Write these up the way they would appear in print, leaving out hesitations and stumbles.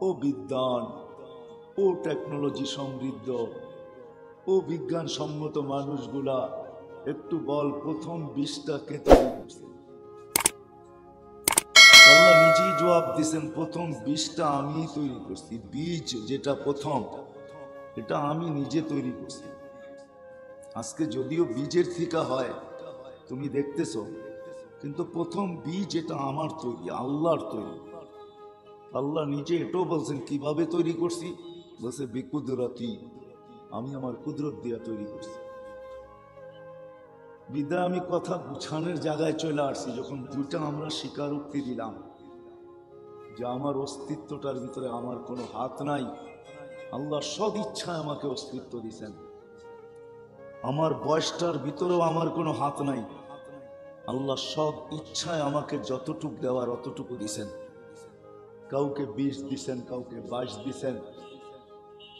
ও বিদ্বান, ও টেকনোলজি সমৃদ্ধ, ও বিজ্ঞান সম্মত মানুষগুলা একটু বল, প্রথম বীজটা কে তৈরি করছে? আল্লাহ নিজেই জবাব দিয়েছেন, প্রথম বীজটা আমি তৈরি করছি। বীজ যেটা প্রথম, এটা আমি নিজে তৈরি করছি। আজকে যদিও বীজের থিকা হয় তুমি দেখতেছো, কিন্তু প্রথম বীজ এটা আমার তৈরি, আল্লাহর তৈরি। আল্লাহ নিজে এটাও বলছেন কিভাবে তৈরি করছি, বলছে বিকুদরতি, আমি আমার কুদরত দিয়া তৈরি করছি। বিদায় আমি কথা গুছানোর জায়গায় চলে আসছি, যখন দুইটা আমরা স্বীকারোক্তি দিলাম যে আমার অস্তিত্বটার ভিতরে আমার কোনো হাত নাই, আল্লাহ সদ ইচ্ছায় আমাকে অস্তিত্ব দিয়েছেন। আমার বয়সটার ভিতরেও আমার কোনো হাত নাই, আল্লাহ সব ইচ্ছায় আমাকে যতটুক দেওয়ার অতটুকু দিছেন। কাউকে 20 দিছেন, কাউকে 22 দিছেন,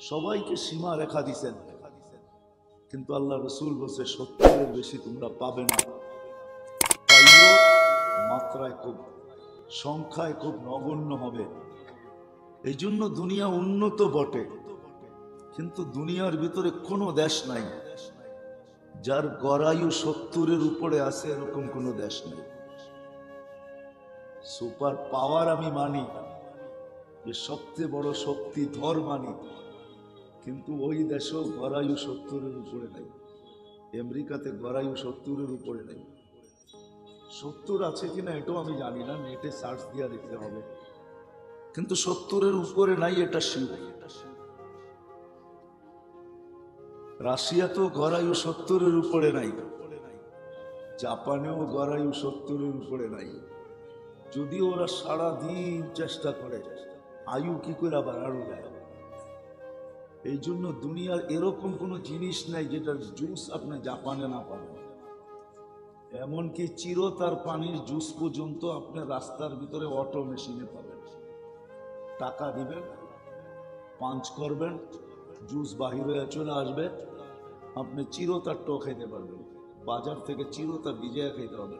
সবাইকে সীমা রেখা দিছেন। কিন্তু আল্লাহ রসুল বলছে 70-এর বেশি তোমরা পাবে না। পাইলেও মাত্রায় খুব, সংখ্যায় খুব নগণ্য হবে। এই জন্য দুনিয়া উন্নত বটে, কিন্তু দুনিয়ার ভিতরে কোনো দেশ নাই যার গড়ায়ু 70-এর উপরে আছে, এরকম কোনো দেশ নেই। সুপার পাওয়ার আমি মানি, যে সবচেয়ে বড় শক্তি ধর মানি, কিন্তু ওই দেশেও গড়ায়ু 70-এর উপরে নাই। আমেরিকাতে গড়ায়ু 70-এর উপরে নাই। 70 আছে কিনা এটাও আমি জানি না, নেটে সার্চ দিয়ে দেখতে হবে, কিন্তু 70-এর উপরে নাই, এটা শিওর। রাশিয়াতেও গড়ায়ু 70-এর উপরে নাই, জাপানেও গড়ায়ু 70-এর উপরে নাই। যদিও ওরা সারাদিন চেষ্টা করে আয়ু কি করে বাড়ানো যায়। এই জন্য দুনিয়ার এরকম কোনো জিনিস নাই যেটার জুস আপনি জাপানে না পাবেন। এমনকি চিরতার পানির জুস পর্যন্ত আপনি রাস্তার ভিতরে অটো মেশিনে পাবেন। টাকা দিবেন, পাঞ্চ করবেন, জুস বাহির হয়ে চলে আসবে, আপনি চিরতার টো খেতে পারবেন। বাজার থেকে চিরতা ভিজিয়ে খেতে হবে।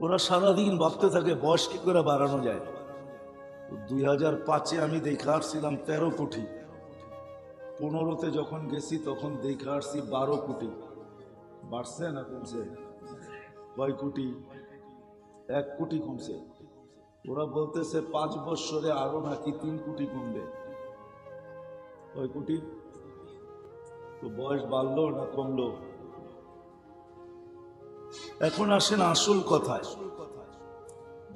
ওরা সারাদিন ভাবতে থাকে বয়স কি করে বাড়ানো যায়। 2005-এ আমি দেখে আসছিলাম 13 কোটি, 15-তে যখন গেছি তখন দেখে আসছি 12 কোটি। বাড়ছে না কমছে? কয় কোটি? 1 কোটি কমছে। ওরা বলতেছে 5 বছরে আরো নাকি 3 কোটি কমবে। কয় কোটি? তো বয়স বাড়লো না কমলো? এখন আসেন আসল কথায়,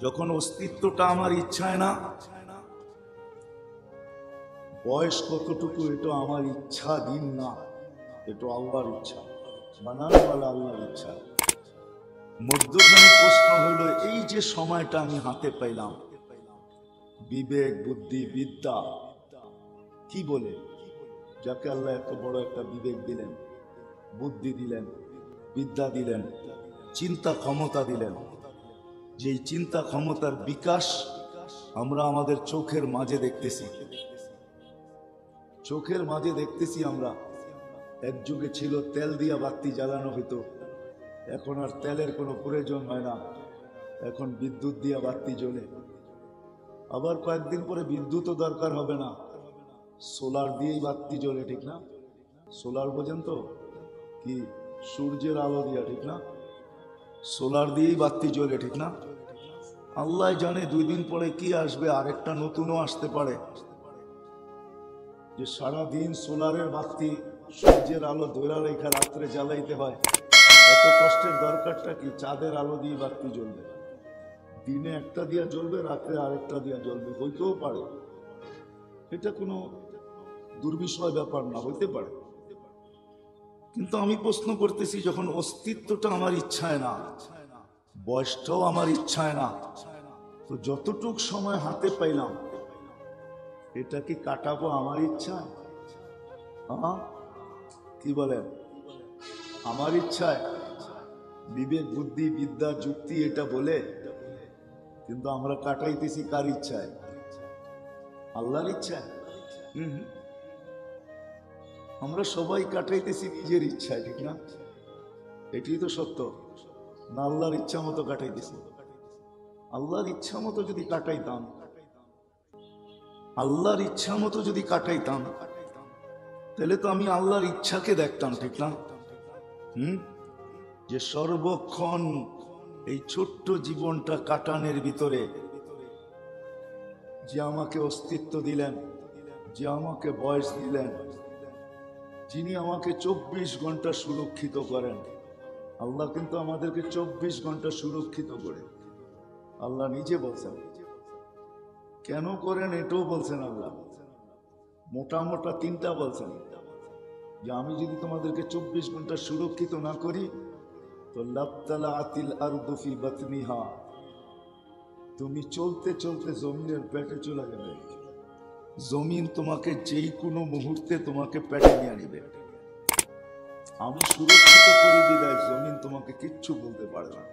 যখন অস্তিত্বটা আমার ইচ্ছায় না, বয়স কতটুকু এটা আমার ইচ্ছা দিন না, এটা আল্লাহর ইচ্ছা, বানানোওয়ালা আল্লাহর ইচ্ছা। মধ্যখানে প্রশ্ন হলো, এই যে সময়টা আমি হাতে পাইলাম, বিবেক, বুদ্ধি, বিদ্যা কি বলে, যাকে আল্লাহ এত বড় একটা বিবেক দিলেন, বুদ্ধি দিলেন, বিদ্যা দিলেন, চিন্তা ক্ষমতা দিলেন, যেই চিন্তা ক্ষমতার বিকাশ আমরা আমাদের চোখের মাঝে দেখতেছি। চোখের মাঝে দেখতেছি আমরা। এক যুগে ছিল তেল দিয়া বাতি জ্বালানো হইতো, এখন আর তেলের কোনো প্রয়োজন হয় না, এখন বিদ্যুৎ দিয়া বাতি জ্বলে। আবার কয়েকদিন পরে বিদ্যুৎও দরকার হবে না, সোলার দিয়েই বাতি জ্বলে, ঠিক না? সোলার বোঝেন তো কি? সূর্যের আলো দিয়া, ঠিক না? সোলার দিয়েই বাতি জ্বলে, ঠিক না? আল্লাহ জানে 2 দিন পরে কি আসবে, আরেকটা নতুনও আসতে পারে। যে সারাদিন সোলারের বাতি, সূর্যের আলো ধরে রেখা রাত্রে জ্বালাইতে হয়, এত কষ্টের দরকারটা কি? চাঁদের আলো দিয়ে বাতি জ্বলবে, দিনে একটা দিয়া জ্বলবে, রাত্রে আরেকটা দিয়া জ্বলবে, হইতেও পারে। এটা কোনো দুর্বিষয় ব্যাপার না, হইতে পারে। কিন্তু আমি প্রশ্ন করতেছি, যখন অস্তিত্বটা আমার ইচ্ছায় না, বয়সটাও আমার ইচ্ছায় না, তো যতটুক সময় হাতে পাইলাম এটা কি কাটাবো আমার ইচ্ছায়? কি বলেন? আমার ইচ্ছায়? বিবেক, বুদ্ধি, বিদ্যা, যুক্তি এটা বলে, কিন্তু আমরা কাটাইতেছি কার ইচ্ছায়? আল্লাহর ইচ্ছায়। আমরা সবাই কাটাইতেছি নিজের ইচ্ছায়, ঠিক না? এটাই তো সত্য না? আল্লাহর ইচ্ছা মতো কাটাইতেছি। আল্লাহর ইচ্ছা মতো যদি কাটাইতাম, আল্লাহর ইচ্ছা মতো যদি কাটাইতাম, তাহলে তো আমি আল্লাহর ইচ্ছাকে দেখতাম, ঠিক না? যে সর্বক্ষণ এই ছোট্ট জীবনটা কাটানোর ভিতরে যে আমাকে অস্তিত্ব দিলেন, যে আমাকে বয়স দিলেন, যিনি আমাকে 24 ঘন্টা সুরক্ষিত করেন। আল্লাহ কিন্তু আমাদেরকে 24 ঘন্টা সুরক্ষিত করে। আল্লাহ নিজে বলছেন, কেন করেন এটাও বলছেন আল্লাহ। মোটা মোটা 3টা বলছেন, যে আমি যদি তোমাদেরকে 24 ঘন্টা সুরক্ষিত না করি তো লাবতালাআতিল আরদু ফি বাতনিহা, তুমি চলতে চলতে জমিনের পেটে চলে যাবে। জমিন তোমাকে যেই কোনো মুহূর্তে তোমাকে পেটে নিয়ে নিবে। আমি সুরক্ষিত করি বিদায় জমিন তোমাকে কিচ্ছু বলতে পারে না।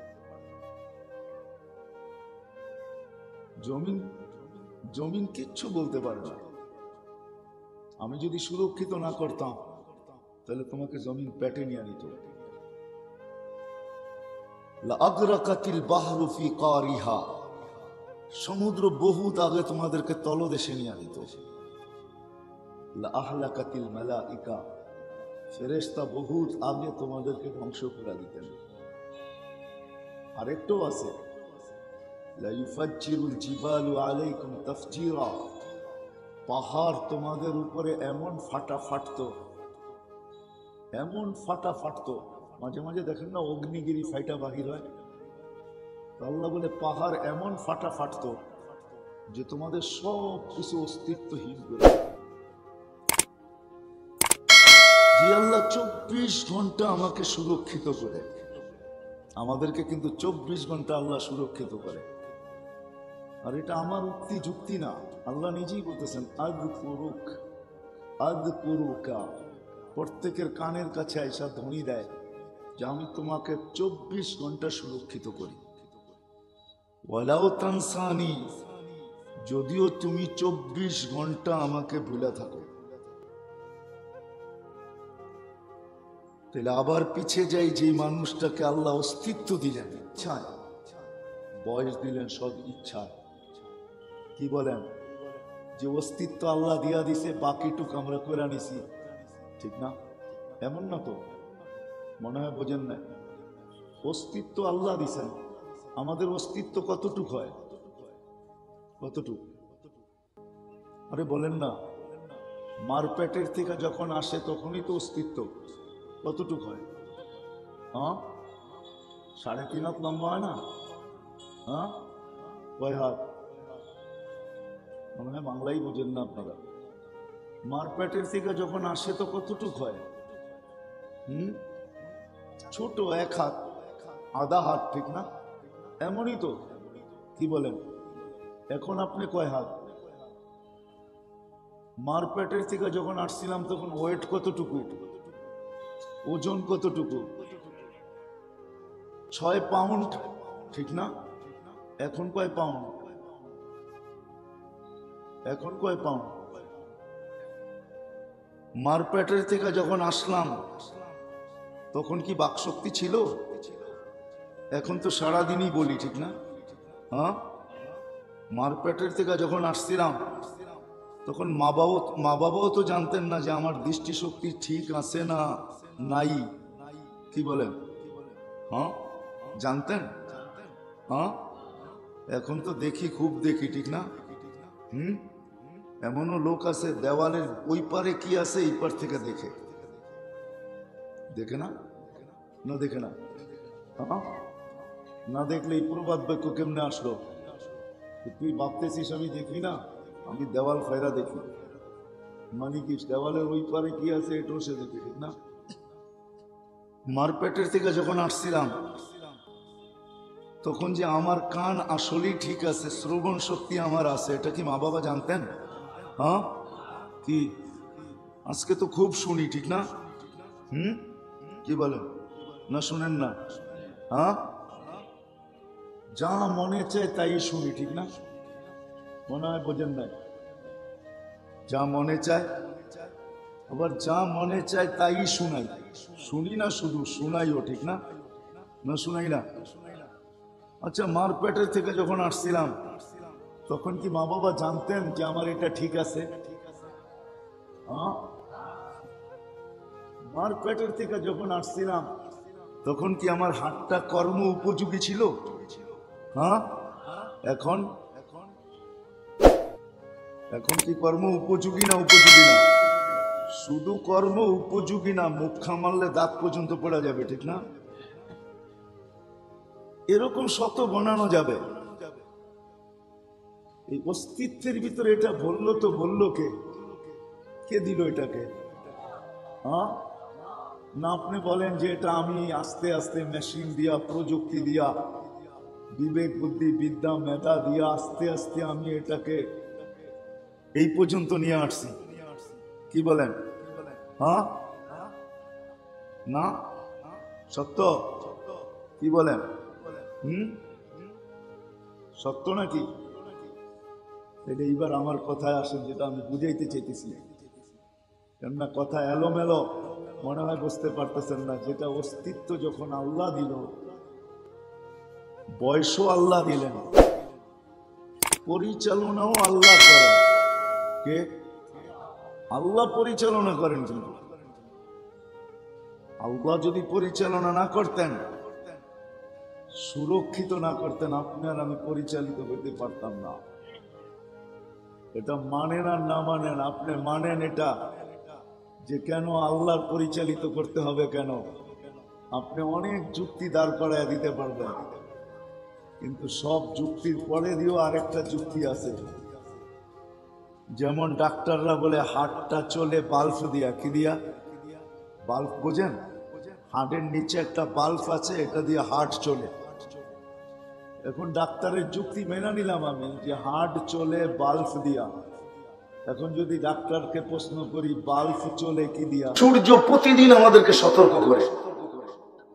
জমিন কিচ্ছু বলতে পারে না। আমি যদি সুরক্ষিত না করতাম তাহলে তোমাকে জমিন পেটে নিয়ে নিত। লাআগরাকাতিল বাহরু ফি কারিহা, সমুদ্র বহুত আগে তোমাদেরকে তলদেশে নিয়ে নিত। লাআহলাকাতিল মালাইকা, ফেরেশতা বহুত আগে তোমাদেরকে ধ্বংস করে দিতেন। আরেকটাও আছে, লা ইউফাজ্জিরুল জিবালু আলাইকুম তাফজিরা, পাহাড় তোমাদের উপরে এমন ফাটা ফাটতো, এমন ফাটা ফাটতো। মাঝে মাঝে দেখেন না অগ্নিগিরি ফাইটা বাহির হয়, আল্লাহ বলে পাহাড় এমন ফাটা ফাটতো যে তোমাদের সব কিছু অস্তিত্বহীন করে। যে আল্লাহ 24 ঘন্টা আমাকে সুরক্ষিত করে, আমাদেরকে কিন্তু 24 ঘন্টা আল্লাহ সুরক্ষিত করে। আর এটা আমার উক্তি যুক্তি না, আল্লাহ নিজেই বলতেছেন আযকুরুকা, প্রত্যেকের কানের কাছে আইসা ধ্বনি দেয় যে আমি তোমাকে 24 ঘন্টা সুরক্ষিত করি। ওয়ালাউ তানসানি, যদিও তুমি 24 ঘন্টা আমাকে ভুলে থাকো। তাহলে আবার পিছিয়ে যাই, যে মানুষটাকে আল্লাহ অস্তিত্ব দিলেন ইচ্ছায়, বয়স দিলেন সব ইচ্ছায়, কি বলেন, যে অস্তিত্ব আল্লাহ দিয়া দিছে, বাকিটুক আমরা করে নিছি, ঠিক না? এমন না তো, মনে হয় বোঝেন না। অস্তিত্ব আল্লাহ দিছেন, আমাদের অস্তিত্ব কতটুক হয়? কতটুক? আরে বলেন না, মার পেটের থেকে যখন আসে তখনই তো অস্তিত্ব। কতটুক হয়? হ্যাঁ, 3.5 হাত লম্বা হয় না? হ্যাঁ, কয় হাত? মনে হয় বাংলাই বোঝেন না আপনারা। মার পেটের থেকে যখন আসে তো কতটুক হয়? ছোট 1 হাত, আধা হাত, ঠিক না? এমনই তো, কি বলেন? এখন আপনি কয় হাত? মার পেটের থেকে যখন আসছিলাম তখন ওয়েট কতটুকু, ওজন কতটুকু? 6 পাউন্ড, ঠিক না? এখন কয় পাউন্ড? এখন কয় পাউন্ড? মার পেটের থেকে যখন আসলাম তখন কি বাকশক্তি ছিল? এখন তো সারাদিনই বলি, ঠিক না? হ্যাঁ, মার পেটের থেকে যখন আসছিলাম তখন মা বাবাও তো জানতেন না যে আমার দৃষ্টিশক্তি ঠিক আছে না নাই, কি বলেন? হ্যাঁ, জানতেন? হ্যাঁ, এখন তো দেখি, খুব দেখি, ঠিক না? এমনও লোক আছে দেওয়ালের ওই পারে কি আছে এই পার থেকে দেখে, দেখে না? না দেখে না? হ্যাঁ, না দেখলে এই প্রবাদ বাক্য কেমনে আসলো? তুই ভাবতেছিস আমি দেখি না, আমি দেওয়াল ফায়রা দেখি, মানে কি দেওয়ালের ওই পারে কি আছে এটাও সে দেখে, ঠিক না? মার পেটের থেকে যখন আসছিলাম তখন যে আমার কান আসলেই ঠিক আছে, শ্রবণ শক্তি আমার আছে, এটা কি মা বাবা জানতেন? হ্যাঁ, কি আজকে তো খুব শুনি, ঠিক না? কি বলেন? না শুনেন না? হ্যাঁ, যা মনে চায় তাই শুনি, ঠিক না? মনে হয় বোঝেন না? যা মনে চায়, আবার যা মনে চায় তাই শুনাই, শুনি না শুধু শুনাইও, ঠিক না? না শুনাই না? আচ্ছা, মার পেটের থেকে যখন আসছিলাম তখন কি মা বাবা জানতেন যে আমার এটা ঠিক আছে? হ্যাঁ, মার পেটের থেকে যখন আসছিলাম তখন কি আমার হাতটা কর্ম উপযোগী ছিল? হ্যাঁ, এখন এখন কি কর্ম উপযোগী না উপযোগী না? শুধু কর্ম উপযোগী না, মুখা মারলে দাঁত পর্যন্ত পড়া যাবে, ঠিক না? এরকম শত বানানো যাবে। এই অস্তিত্বের ভিতরে এটা বললো তো বললো কে? কে দিল এটাকে? হ্যাঁ, না আপনি বলেন যে এটা আমি আস্তে আস্তে মেশিন দিয়া, প্রযুক্তি দিয়া, বিবেক বুদ্ধি বিদ্যা মেধা দিয়া আস্তে আস্তে আমি এটাকে এই পর্যন্ত নিয়ে আসছি। কি বলেন? হ্যাঁ না সত্য? কি বলেন? সত্য নাকি? এটা এইবার আমার কথায় আসেন, যেটা আমি বুঝাইতে চাইতেছি। কেননা কথা এলোমেলো মনে হয় বুঝতে পারতেছেন না। যেটা অস্তিত্ব যখন আল্লাহ দিল, বয়সও আল্লাহ দিলেন, পরিচালনাও আল্লাহ করেন। কে? আল্লাহ পরিচালনা করেন। কিন্তু আল্লাহ যদি পরিচালনা না করতেন, সুরক্ষিত না করতেন, আপনার আমি পরিচালিত করতে পারতাম না। এটা মানেন আর না মানেন, আপনি মানেন এটা যে কেন আল্লাহর পরিচালিত করতে হবে, কেন আপনি অনেক যুক্তি দাঁড় করায় দিতে পারবেন, কিন্তু সব যুক্তির পরে দিয়েও আরেকটা যুক্তি আছে। যেমন ডাক্তাররা বলে হার্টটা চলে বাল্ব দিয়া। কি দিয়া? বাল্ব বোঝেন? হার্টের নিচে একটা বাল্ব আছে, এটা দিয়ে হার্ট চলে। এখন ডাক্তারের যুক্তি মেনে নিলাম আমি যে হার্ট চলে বাল্ব দিয়া। এখন যদি ডাক্তারকে প্রশ্ন করি বাল্ব চলে কি দিয়া? সূর্য প্রতিদিন আমাদেরকে সতর্ক করে,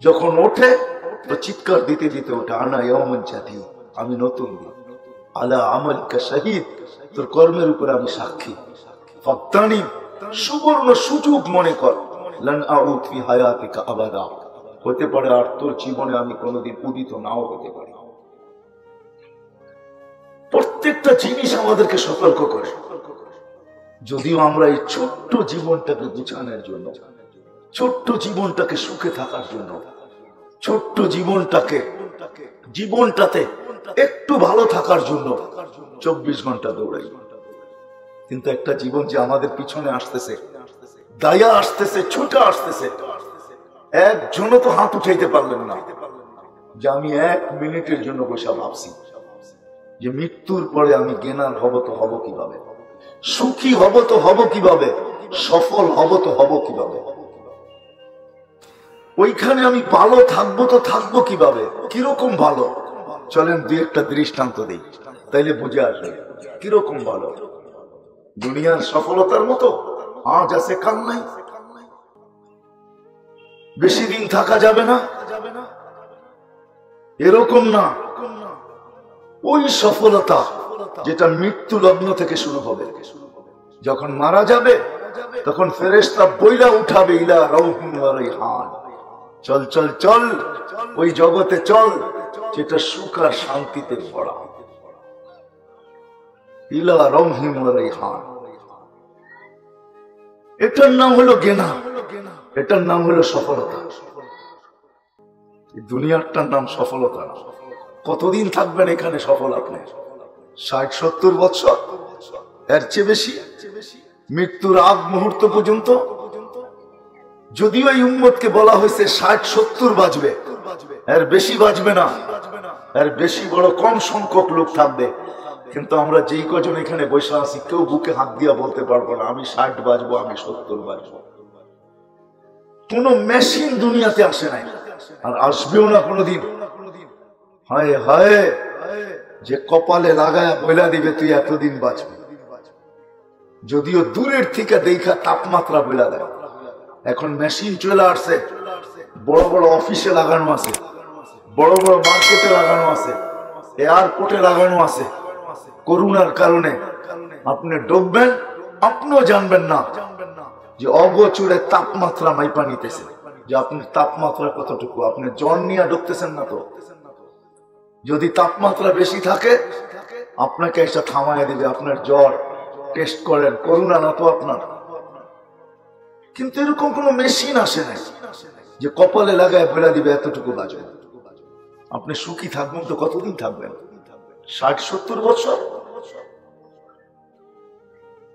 যখন ওঠে তো চিৎকার দিতে দিতে ওঠে, আনা ইয়াউমুন জাদীদ, আমি নতুন দিন, আলা আমালিকা শাহীদ, তোর কর্মের উপরে আমি সাক্ষী, ফাগতানিম, সুবর্ণ সুযোগ মনে কর, লান আউদ ফি হায়াতিকা আবাদা, হতে পারে আর তোর জীবনে আমি কোনোদিন উদিত নাও হতে পারি। প্রত্যেকটা জিনিস আমাদেরকে সতর্ক করে। যদিও আমরা এই ছোট্ট জীবনটাকে গুছানোর জন্য, ছোট্ট জীবনটাকে সুখে থাকার জন্য, ছোট্ট জীবনটাতে একটু ভালো থাকার জন্য 24 ঘন্টা দৌড়াই, কিন্তু একটা জীবন যে আমাদের পিছনে আসতেছে, দায়া আসতেছে, ছুটে আসতেছে, একজনও তো হাত উঠাইতে পারলেন না যে আমি 1 মিনিটের জন্য বসে ভাবছি যে মৃত্যুর পরে আমি জ্ঞান হব তো হব কিভাবে, সুখী হব তো হব কিভাবে, সফল হব তো হব কিভাবে, ওইখানে আমি ভালো থাকবো তো থাকবো কিভাবে, কিরকম ভালো। চলেন 2-1টা দৃষ্টান্ত দিই, তাইলে বুঝে আসবে কিরকম ভালো। দুনিয়ার সফলতার মতো আজ আছে কাল নাই, বেশি দিন থাকা যাবে না, এরকম না। ওই সফলতা যেটা মৃত্যু লগ্ন থেকে শুরু হবে, যখন মারা যাবে তখন ফেরেশতা বইলা উঠাবে, ইলা রাউহিন ওয়া রাইহান, চল চল চল ওই জগতে চল যেটা সুখ আর শান্তিতে ভরা, ইলা রাউহিন ওয়া রাইহান। এটার নাম হলো জ্ঞান, এটার নাম হলো সফলতা। দুনিয়াটার নাম সফলতা না। কতদিন থাকবেন এখানে সফল আপনি? 60-70 বছর, এর চেয়ে বেশি, মৃত্যুর আগ মুহূর্ত পর্যন্ত। যদিও এই উম্মতকে বলা হয়েছে 60-70 বাঁচবে, এর বেশি বাঁচবে না, এর বেশি বড় কম সংখ্যক লোক থাকবে। কিন্তু আমরা যেই কজন এখানে বসে আছি, কেউ বুকে হাত দিয়া বলতে পারবো না আমি 60 বাঁচবো, আমি 70 বাঁচবো। কোন মেশিন দুনিয়াতে আসে নাই, আর আসবেও না কোনোদিন। হায় হায়, যে কপালে লাগায় বইলা দিবে তুই এতদিন বাঁচবি, যদিও দূরের থেকে দেখা তাপমাত্রা বইলা দেয়। এখন মেশিন চলে আসছে, বড় বড় অফিসে লাগানো আছে, বড় বড় মার্কেটে লাগানো আছে, এয়ারপোর্টে লাগানো আছে। করোনার কারণে আপনি ডুববেন, আপনিও জানবেন না যে অগোচরে তাপমাত্রা মাইপা নিতেছে, যে আপনার তাপমাত্রা কতটুকু। আপনি জ্বর নিয়ে ঢুকতেছেন না তো, যদি তাপমাত্রা বেশি থাকে আপনাকে এসে থামায় দিবে, আপনার জ্বর টেস্ট করেন, করোনা না তো আপনার। কিন্তু এরকম কোন মেশিন আসে নাই যে কপালে লাগায় ফেলা দিবে এতটুকু বাজবে। আপনি সুখী থাকবেন তো কতদিন থাকবেন? 60-70 বছর।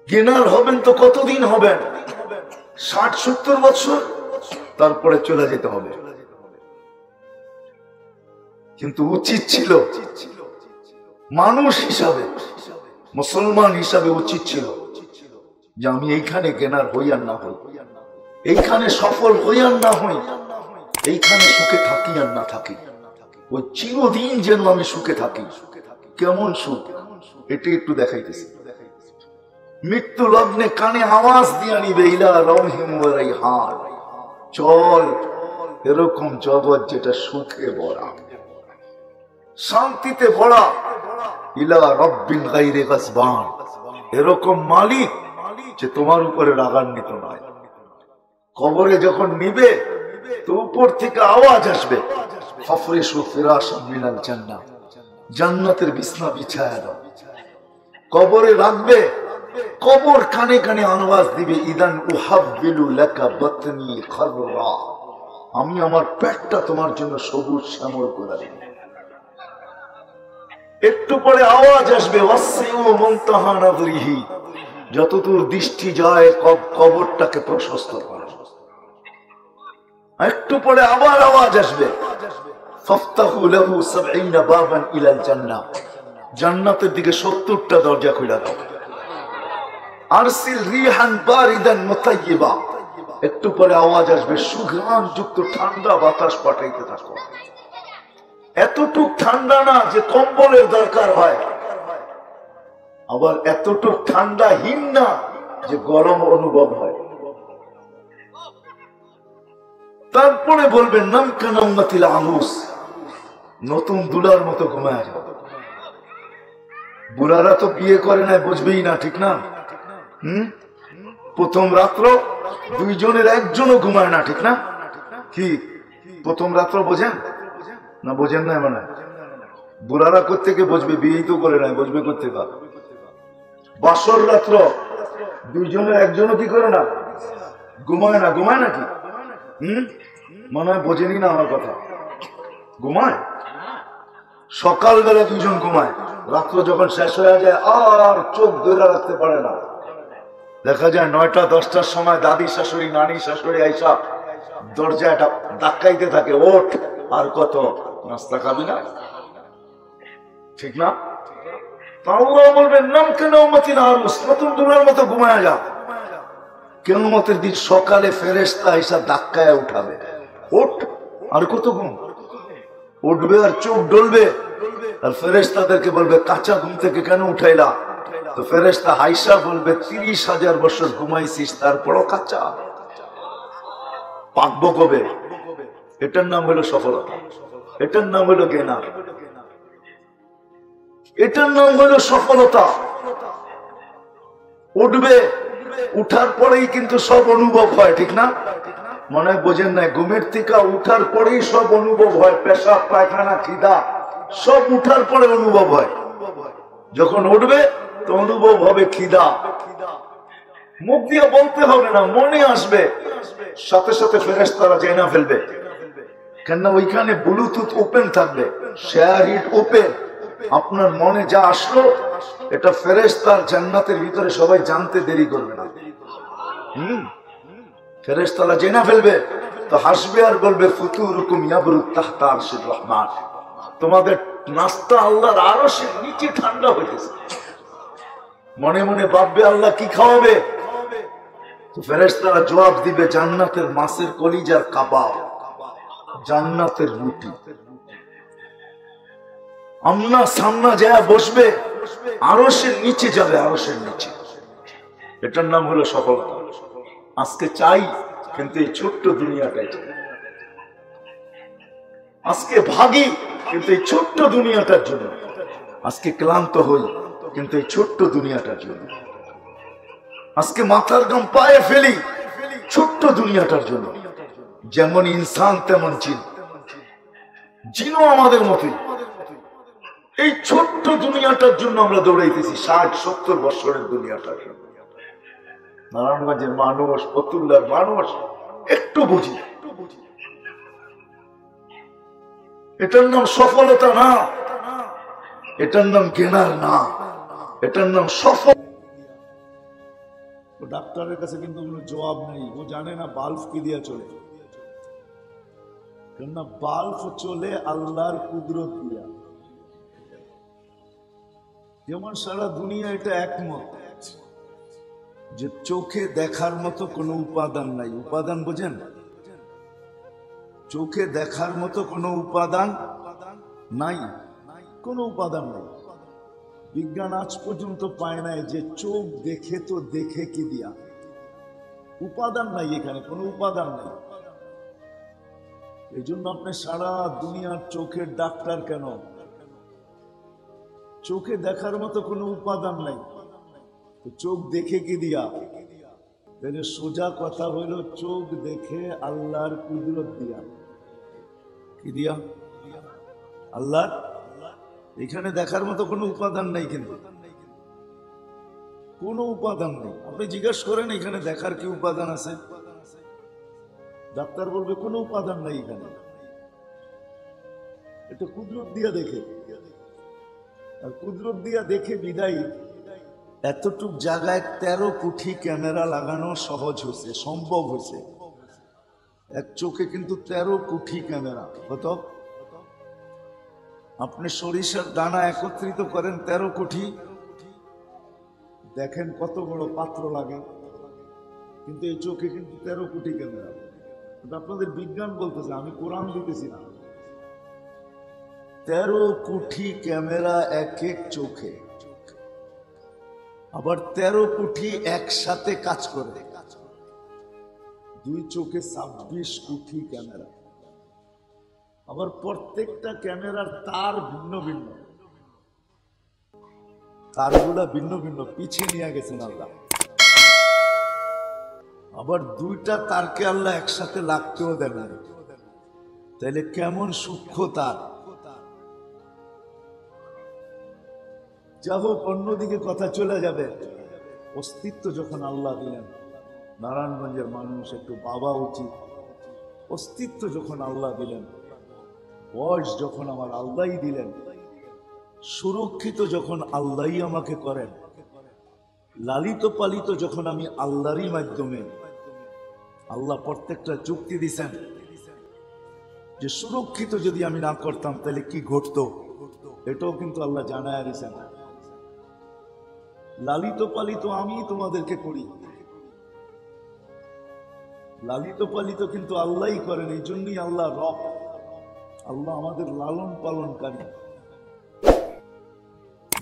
গেনার হবেন তো কতদিন হবেন? 60-70 বছর, তারপরে চলে যেতে হবে। কিন্তু উচিত ছিল মানুষ হিসাবে, মুসলমান হিসাবে উচিত ছিল যে আমি এইখানে গেনার হই আর না হই, এইখানে সফল হই আর না হই, এইখানে সুখে থাকি আর না থাকি, ওই চিরদিন যেন আমি সুখে থাকি। কেমন সুখ এটি একটু দেখাইতেছি। মৃত্যু লগ্নে কানে আওয়াজ দিয়া নিবে, ইলা রহিম ওয়া রাইহান, চল এরকম জগৎ যেটা সুখে ভরা, শান্তিতে ভরা, ইলা রব্বিন গায়রি গাসবান, এরকম মালিক যে তোমার উপরে রাগান্বিত নয়। কবরে যখন নিবে তো উপর থেকে আওয়াজ আসবে, ফাফরিশু ফিরাশাম মিনাল জান্নাহ, জান্নাতের বিছনা বিছায়া দাও। কবরে রাখবে, কবর কানে কানে আওয়াজ দিবে, ইদান উহাব্বিলু লাকা বাতনি খাররা, আমি আমার পেটটা তোমার জন্য সবুজ শ্যামল করে দেব। একটু পরে আওয়াজ আসবে, ওয়াসিউ মুনতাহা নাযরিহি, যতদূর দৃষ্টি যায় কবরটাকে প্রশস্ত করো। একটু পরে আবার আওয়াজ আসবে, ফাফতাহু লাহু ৭০ বাবান ইলাল জান্নাহ, জান্নাতের দিকে ৭০টা দরজা খুলে দাও। আরসিল রিহান বারিদান মুতাইয়্যিবা, একটু পরে আওয়াজ আসবে, সুঘ্রাণ যুক্ত ঠান্ডা বাতাস পাঠাইতে থাকো। এতটুক ঠান্ডা না যে কম্বলের দরকার হয়, আবার এতটুক ঠান্ডাহীন না যে গরম অনুভব হয়। তারপরে বলবেন নাম কানাউমাতিল আহুস, নতুন দুলার মতো ঘুমায় যাও। বুড়ারা তো বিয়ে করে নাই, বুঝবেই না, ঠিক না? প্রথম রাত্র দুইজনের একজনও ঘুমায় না, ঠিক না? কি প্রথম রাত্র বোঝেন না? বোঝেন না মানে বুড়ারা কোত্থেকে বুঝবে? বিয়ে তো করে নাই, বুঝবে কোত্থেকে? বাসর রাত্র দুইজনের একজনও কি করে না? ঘুমায় না। ঘুমায় নাকি? মনে হয় বোঝেনি না আমার কথা। ঘুমায়, সকালবেলা দুজন ঘুমায়, রাত্র যখন শেষ হয়ে যায় আর চোখ ধরে রাখতে পারে না। দেখা যায় ৯টা-১০টার সময় দাদি শাশুড়ি নানি শাশুড়ি আইসা দরজাটা ধাক্কাইতে থাকে, ওঠ, আর কত নাস্তা খাবি না, ঠিক না? আল্লাহ বলবেন নাম কেন উম্মতিল আরুস, নতুন দুলার মতো ঘুমায় যা। কিয়ামতের দিন সকালে ফেরেশতা এসে ধাক্কায় উঠাবে, ওঠ, আর কত ঘুম। উঠবে আর চোখ ডলবে, আর ফেরেশতাদেরকে বলবে কাঁচা ঘুম থেকে কেন উঠাইলা? তো ফেরেশতা হাইসা বলবে ৩০,০০০ বছর ঘুমাইছিস, তারপরও কাঁচা। পাকবো কবে? এটার নাম হলো সফলতা, এটার নাম হলো জ্ঞান, এটার নাম হলো সফলতা। উঠবে, উঠার পরেই কিন্তু সব অনুভব হয়, ঠিক না? মনে বোঝেন না, ঘুমের থেকে উঠার পরেই সব অনুভব হয়, পেশাব পায়খানা খিদা সব উঠার পরে অনুভব হয়। যখন উঠবে তো অনুভব হবে খিদা, মুখ দিয়ে বলতে হবে না, মনে আসবে, সাথে সাথে ফেরেশতারা জেনে ফেলবে, কেননা ওইখানে ব্লুটুথ ওপেন থাকবে, শেয়ার ইট ওপেন। আপনার মনে যা আসলো এটা ফেরেশতার জান্নাতের ভিতরে সবাই জানতে দেরি করবে না। ফেরেশতারা জেনে ফেলবে, তো হাসবে আর বলবে ফুতুরুকুম ইয়াবরুদ তাহতা আরশির রহমান, তোমাদের নাস্তা আল্লাহর আরশের নিচে ঠান্ডা হইতেছে। মনে মনে ভাববে আল্লাহ কি খাওয়াবে? তো ফেরেশতারা জবাব দিবে জান্নাতের মাছের কলিজার কাবাব, জান্নাতের রুটি। আমনা সামনা যায় বসবে, আরশের নিচে যাবে, আরশের নিচে। এটার নাম হলো সফলতা। আজকে চাই, কিন্তু এই ছোট্ট দুনিয়াটাই চাই। আজকে ভাগি, কিন্তু এই ছোট্ট দুনিয়াটার জন্য। আজকে ক্লান্ত হই, কিন্তু এই ছোট্ট দুনিয়াটার জন্য। আজকে মাথার গাম পায়ে ফেলি, ছোট্ট দুনিয়াটার জন্য। যেমন ইনসান তেমন জিন, জিনও আমাদের মতোই। এই ছোট্ট দুনিয়াটার জন্য আমরা দৌড়াইতেছি, 60-70 বছরের দুনিয়াটার জন্য। নারায়ণগঞ্জের মানুষ, ফতুল্লার মানুষ একটু বুঝি, এটার নাম সফলতা না, এটার নাম কেনার না, এটার নাম সফল। ডাক্তারের কাছে কিন্তু কোনো জবাব নেই, ও জানে না বাল্ব কি দিয়ে চলে, কেননা বাল্ব চলে আল্লাহর কুদরত দিয়া। যেমন সারা দুনিয়া এটা একমত যে চোখে দেখার মতো কোনো উপাদান নাই। উপাদান বোঝেন? চোখে দেখার মতো কোনো উপাদান নাই, কোনো উপাদান নাই। বিজ্ঞান আজ পর্যন্ত পায় নাই যে চোখ দেখে তো দেখে কি দিয়া, উপাদান নাই, এখানে কোনো উপাদান নাই। এই জন্য আপনি সারা দুনিয়ার চোখের ডাক্তার কেন? চোখে দেখার মতো কোনো উপাদান নাই, চোখ দেখে কি দিয়া? তাহলে সোজা কথা হইল চোখ দেখে আল্লাহর কুদরত দিয়া। কি দিয়া? আল্লাহ। এখানে দেখার মতো কোনো উপাদান নাই, কিন্তু কোনো উপাদান নেই। আপনি জিজ্ঞাসা করেন এখানে দেখার কি উপাদান আছে, ডাক্তার বলবে কোনো উপাদান নাই এখানে, এটা কুদরত দিয়া দেখে। আর কুদরত দিয়া দেখে বিদায়ী এতটুক জায়গায় 13 কোটি ক্যামেরা লাগানো সহজ হয়েছে, সম্ভব হয়েছে। এক চোখে কিন্তু 13 কোটি ক্যামেরা। কত? আপনি সরিষার দানা একত্রিত করেন 13 কোটি, দেখেন কত বড় পাত্র লাগে, কিন্তু এই চোখে কিন্তু 13 কোটি ক্যামেরা। আপনাদের বিজ্ঞান বলতেছে, আমি কোরআন দিতেছি না। 13 কোটি ক্যামেরা এক এক চোখে, আবার 13 কোটি একসাথে কাজ করে। দুই চোখে 26 কোটি ক্যামেরা, আবার প্রত্যেকটা ক্যামেরার তার ভিন্ন ভিন্ন, তারগুলা ভিন্ন ভিন্ন পিছিয়ে নিয়ে গেছেন আল্লাহ। আবার দুইটা তারকে আল্লাহ একসাথে লাগতেও দেন না। তাইলে কেমন সূক্ষ্ম তার। যা হোক, অন্যদিকে কথা চলে যাবে। অস্তিত্ব যখন আল্লাহ দিলেন, নারায়ণগঞ্জের মানুষ একটু ভাবা উচিত। অস্তিত্ব যখন আল্লাহ দিলেন, বয়স যখন আমার আল্লাহই দিলেন, সুরক্ষিত যখন আল্লাহই আমাকে করেন, লালিত পালিত যখন আমি আল্লাহরই মাধ্যমে, আল্লাহ প্রত্যেকটা যুক্তি দিছেন যে সুরক্ষিত যদি আমি না করতাম তাহলে কি ঘটতো, এটাও কিন্তু আল্লাহ জানায় দিছেন। লালিত পালিত আমি তোমাদেরকে করি, লালিত পালিত কিন্তু আল্লাহই করেন। এই জন্যই আল্লাহ রব, আল্লাহ আমাদের লালন পালনকারী।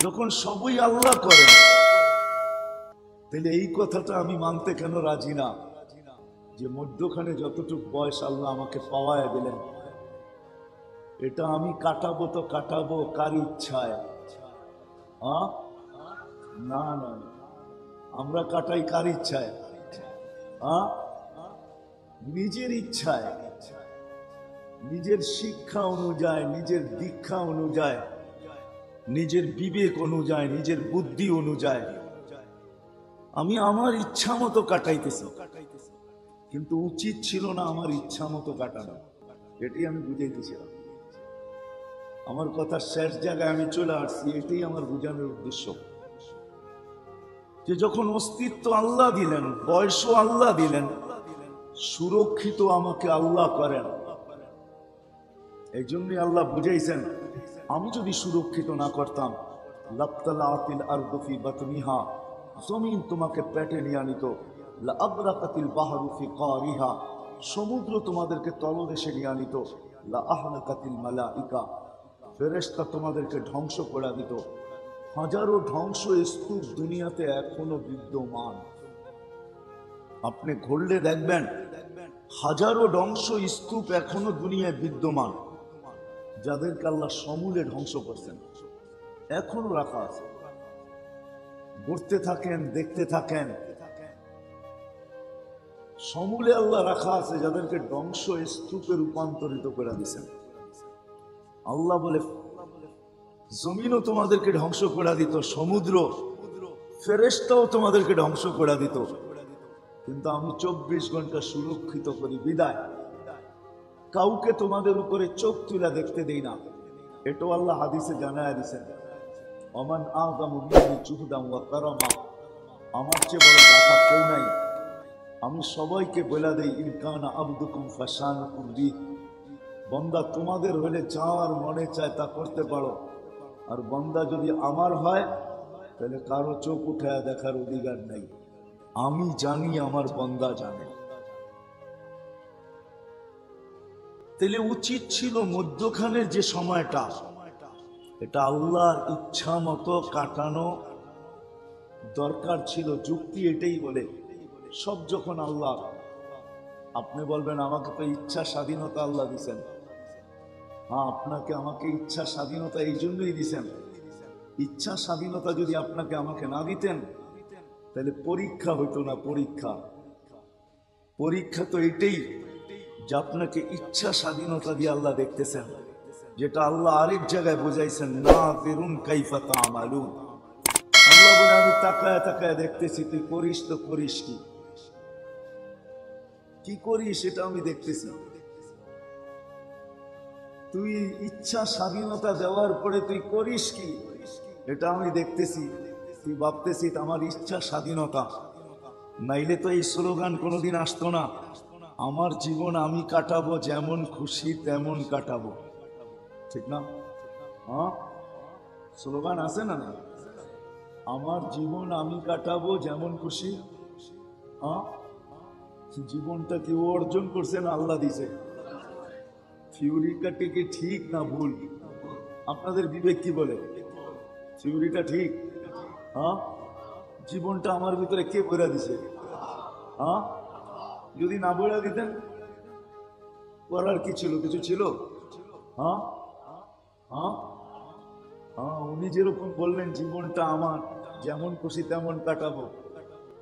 যখন সবই আল্লাহ করেন, তাহলে এই কথাটা আমি মানতে কেন রাজি না যে মধ্যখানে যতটুকু বয়স আল্লাহ আমাকে পাওয়ায় দিলেন, এটা আমি কাটাবো তো কাটাবো কার ইচ্ছায়? না না, আমরা কাটাই কার ইচ্ছায়? নিজের ইচ্ছায়, নিজের শিক্ষা অনুযায়ী, নিজের দীক্ষা অনুযায়ী, নিজের বিবেক অনুযায়ী, নিজের বুদ্ধি অনুযায়ী আমি আমার ইচ্ছা মতো কাটাইতেছি। কিন্তু উচিত ছিল না আমার ইচ্ছা মতো কাটানো, এটাই আমি বুঝাইতেছিলাম। আমার কথা শেষ জায়গায় আমি চলে আসছি, এটাই আমার বোঝানোর উদ্দেশ্য যে যখন অস্তিত্ব আল্লাহ দিলেন, বয়সও আল্লাহ দিলেন, সুরক্ষিত আমাকে আল্লাহ করেন। এই জন্যই আল্লাহ বুঝাইছেন, আমি যদি সুরক্ষিত না করতাম, লাবতালাতিল আরদু ফি বাতনিহা, জমিন তোমাকে পেটে নিয়ে আনিত, লাআবরাকাতিল বাহরু ফি কারিহা, সমুদ্র তোমাদেরকে তলদেশে নিয়ে আনিত, লাআহলাকাতিল মালাইকা, ফেরেশতা তোমাদেরকে ধ্বংস করে দিত। হাজারো ধ্বংস স্তূপ দুনিয়াতে এখনো বিদ্যমান। আপনি ঘুরলে দেখবেন হাজারো ধ্বংস স্তূপ এখনো দুনিয়ায় বিদ্যমান, যাদেরকে আল্লাহ সমূলে ধ্বংস করছেন, এখনো রাখা আছে। ঘুরতে থাকেন, দেখতে থাকেন, সমূলে আল্লাহ রাখা আছে, যাদেরকে ধ্বংস স্তূপে রূপান্তরিত করে দিয়েছেন। আল্লাহ বলে জমিনও তোমাদেরকে ধ্বংস করে দিত, সমুদ্র, ফেরেশতাও তোমাদেরকে ধ্বংস করে দিত, কিন্তু আমি 24 ঘন্টা সুরক্ষিত করি বিদায় কাউকে তোমাদের উপরে চোখ তুলে দেখতে দেই না। এটাও আল্লাহ হাদিসে জানায় দিয়েছেন, ওমান আযামু মিন্নি জুহদান ওয়া কারামা, আমার চেয়ে বড় দাতা কেউ নাই। আমি সবাইকে বলে দেই, ইন কানা আবদুকুম ফাশানুকুম বি, বান্দা তোমাদের হলে যার মনে চায় তা করতে পারো, আর বান্দা যদি আমার হয় তাহলে কারো চোখ উঠায় দেখার অধিকার নেই। আমি জানি, আমার বান্দা জানে। তাহলে উচিত ছিল মধ্যখানের যে সময়টা, এটা আল্লাহর ইচ্ছা মতো কাটানো দরকার ছিল। যুক্তি এটাই বলে, সব যখন আল্লাহ, আপনি বলবেন আমাকে তো ইচ্ছা স্বাধীনতা আল্লাহ দিছেন। হ্যাঁ, আপনাকে আমাকে ইচ্ছা স্বাধীনতা এই জন্যই দিছেন। ইচ্ছা স্বাধীনতা যদি আপনাকে আমাকে না দিতেন তাহলে পরীক্ষা হইতো না। পরীক্ষা তো এটাই যে আপনাকে ইচ্ছা স্বাধীনতা দিয়ে আল্লাহ দেখতেছেন, যেটা আল্লাহ আরেক জায়গায় বুঝাইছেন, না ফিরুন কাইফা তা'মালুন। আল্লাহ বলে, আমি তাকায় তাকায় দেখতেছি, তুই করিস তো করিস কি করিস সেটা আমি দেখতেছি। তুই ইচ্ছা স্বাধীনতা দেওয়ার পরে তুই করিস কি এটা আমি দেখতেছি। তুই ভাবতেছি আমার ইচ্ছা স্বাধীনতা, নাইলে তো এই স্লোগান কোনোদিন আসতো না, আমার জীবন আমি কাটাবো, যেমন খুশি তেমন কাটাবো, ঠিক না? হ্যাঁ, স্লোগান আছে না? আমার জীবন আমি কাটাবো যেমন খুশি। হ্যাঁ, জীবনটা কি ও অর্জন করছে না আল্লাহ দিছে? থিওরিটা কি ঠিক না ভুল? আপনাদের বিবেক কি বলে? থিওরিটা ঠিক? হ্যাঁ, জীবনটা আমার ভিতরে কে বইরা দিছে? হ্যাঁ, যদি না বইরা দিতেন করার কি ছিল? কিছু ছিল? হ্যাঁ হ্যাঁ হ্যাঁ, উনি যেরকম বললেন জীবনটা আমার, যেমন খুশি তেমন কাটাবো,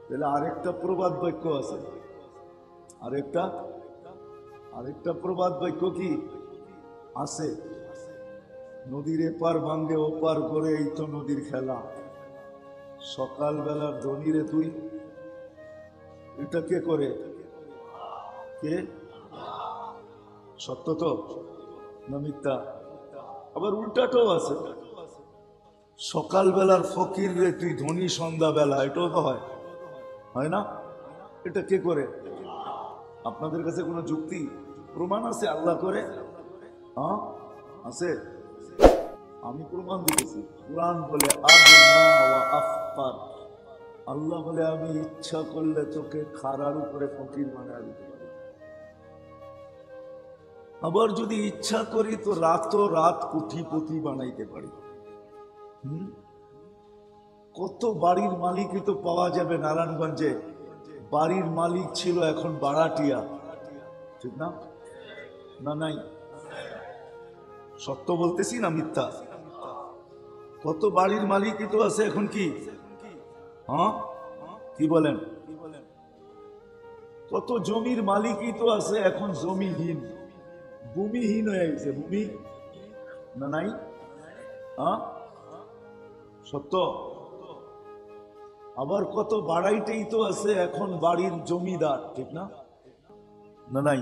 তাহলে আরেকটা প্রবাদ বাক্য আছে। আরেকটা প্রবাদ বাক্য কি আছে? নদীর এপার ভাঙ্গে ওপার করে, এই তো নদীর খেলা। সকালবেলার ধনীরে তুই, এটা কে করে? কে? সত্য তো না মিথ্যা? আবার উল্টাটাও আছে, সকালবেলার ফকির রে তুই ধনী সন্ধ্যাবেলা, এটাও তো হয় না? এটা কে করে? আপনাদের কাছে কোনো যুক্তি প্রমাণ আছে আল্লাহ করে? হ্যাঁ আছে, আমি প্রমাণ দিতেছি। কুরআন বলে আগনা ওয়া আফকার, আল্লাহ বলে আমি ইচ্ছা করলে তোকে খাড়ার উপরে ফকির বানায় দিতে পারি। আবার যদি ইচ্ছা করি তো রাত কোটিপতি বানাইতে পারি। কত বাড়ির মালিকই তো পাওয়া যাবে নারায়ণগঞ্জে, বাড়ির মালিক ছিল এখন বাড়াটিয়া, ঠিক না? না নাই? সত্য বলতেছি না মিথ্যা? কত বাড়ির মালিকই তো আছে এখন কি? হ্যাঁ, কি বলেন? কত জমির মালিকই তো আছে এখন জমিহীন, ভূমিহীন হয়ে গেছে। ভূমি না নাই? হ্যাঁ, সত্য। আবার কত বাড়াইতেই তো আছে এখন বাড়ির জমিদার, ঠিক না? না নাই?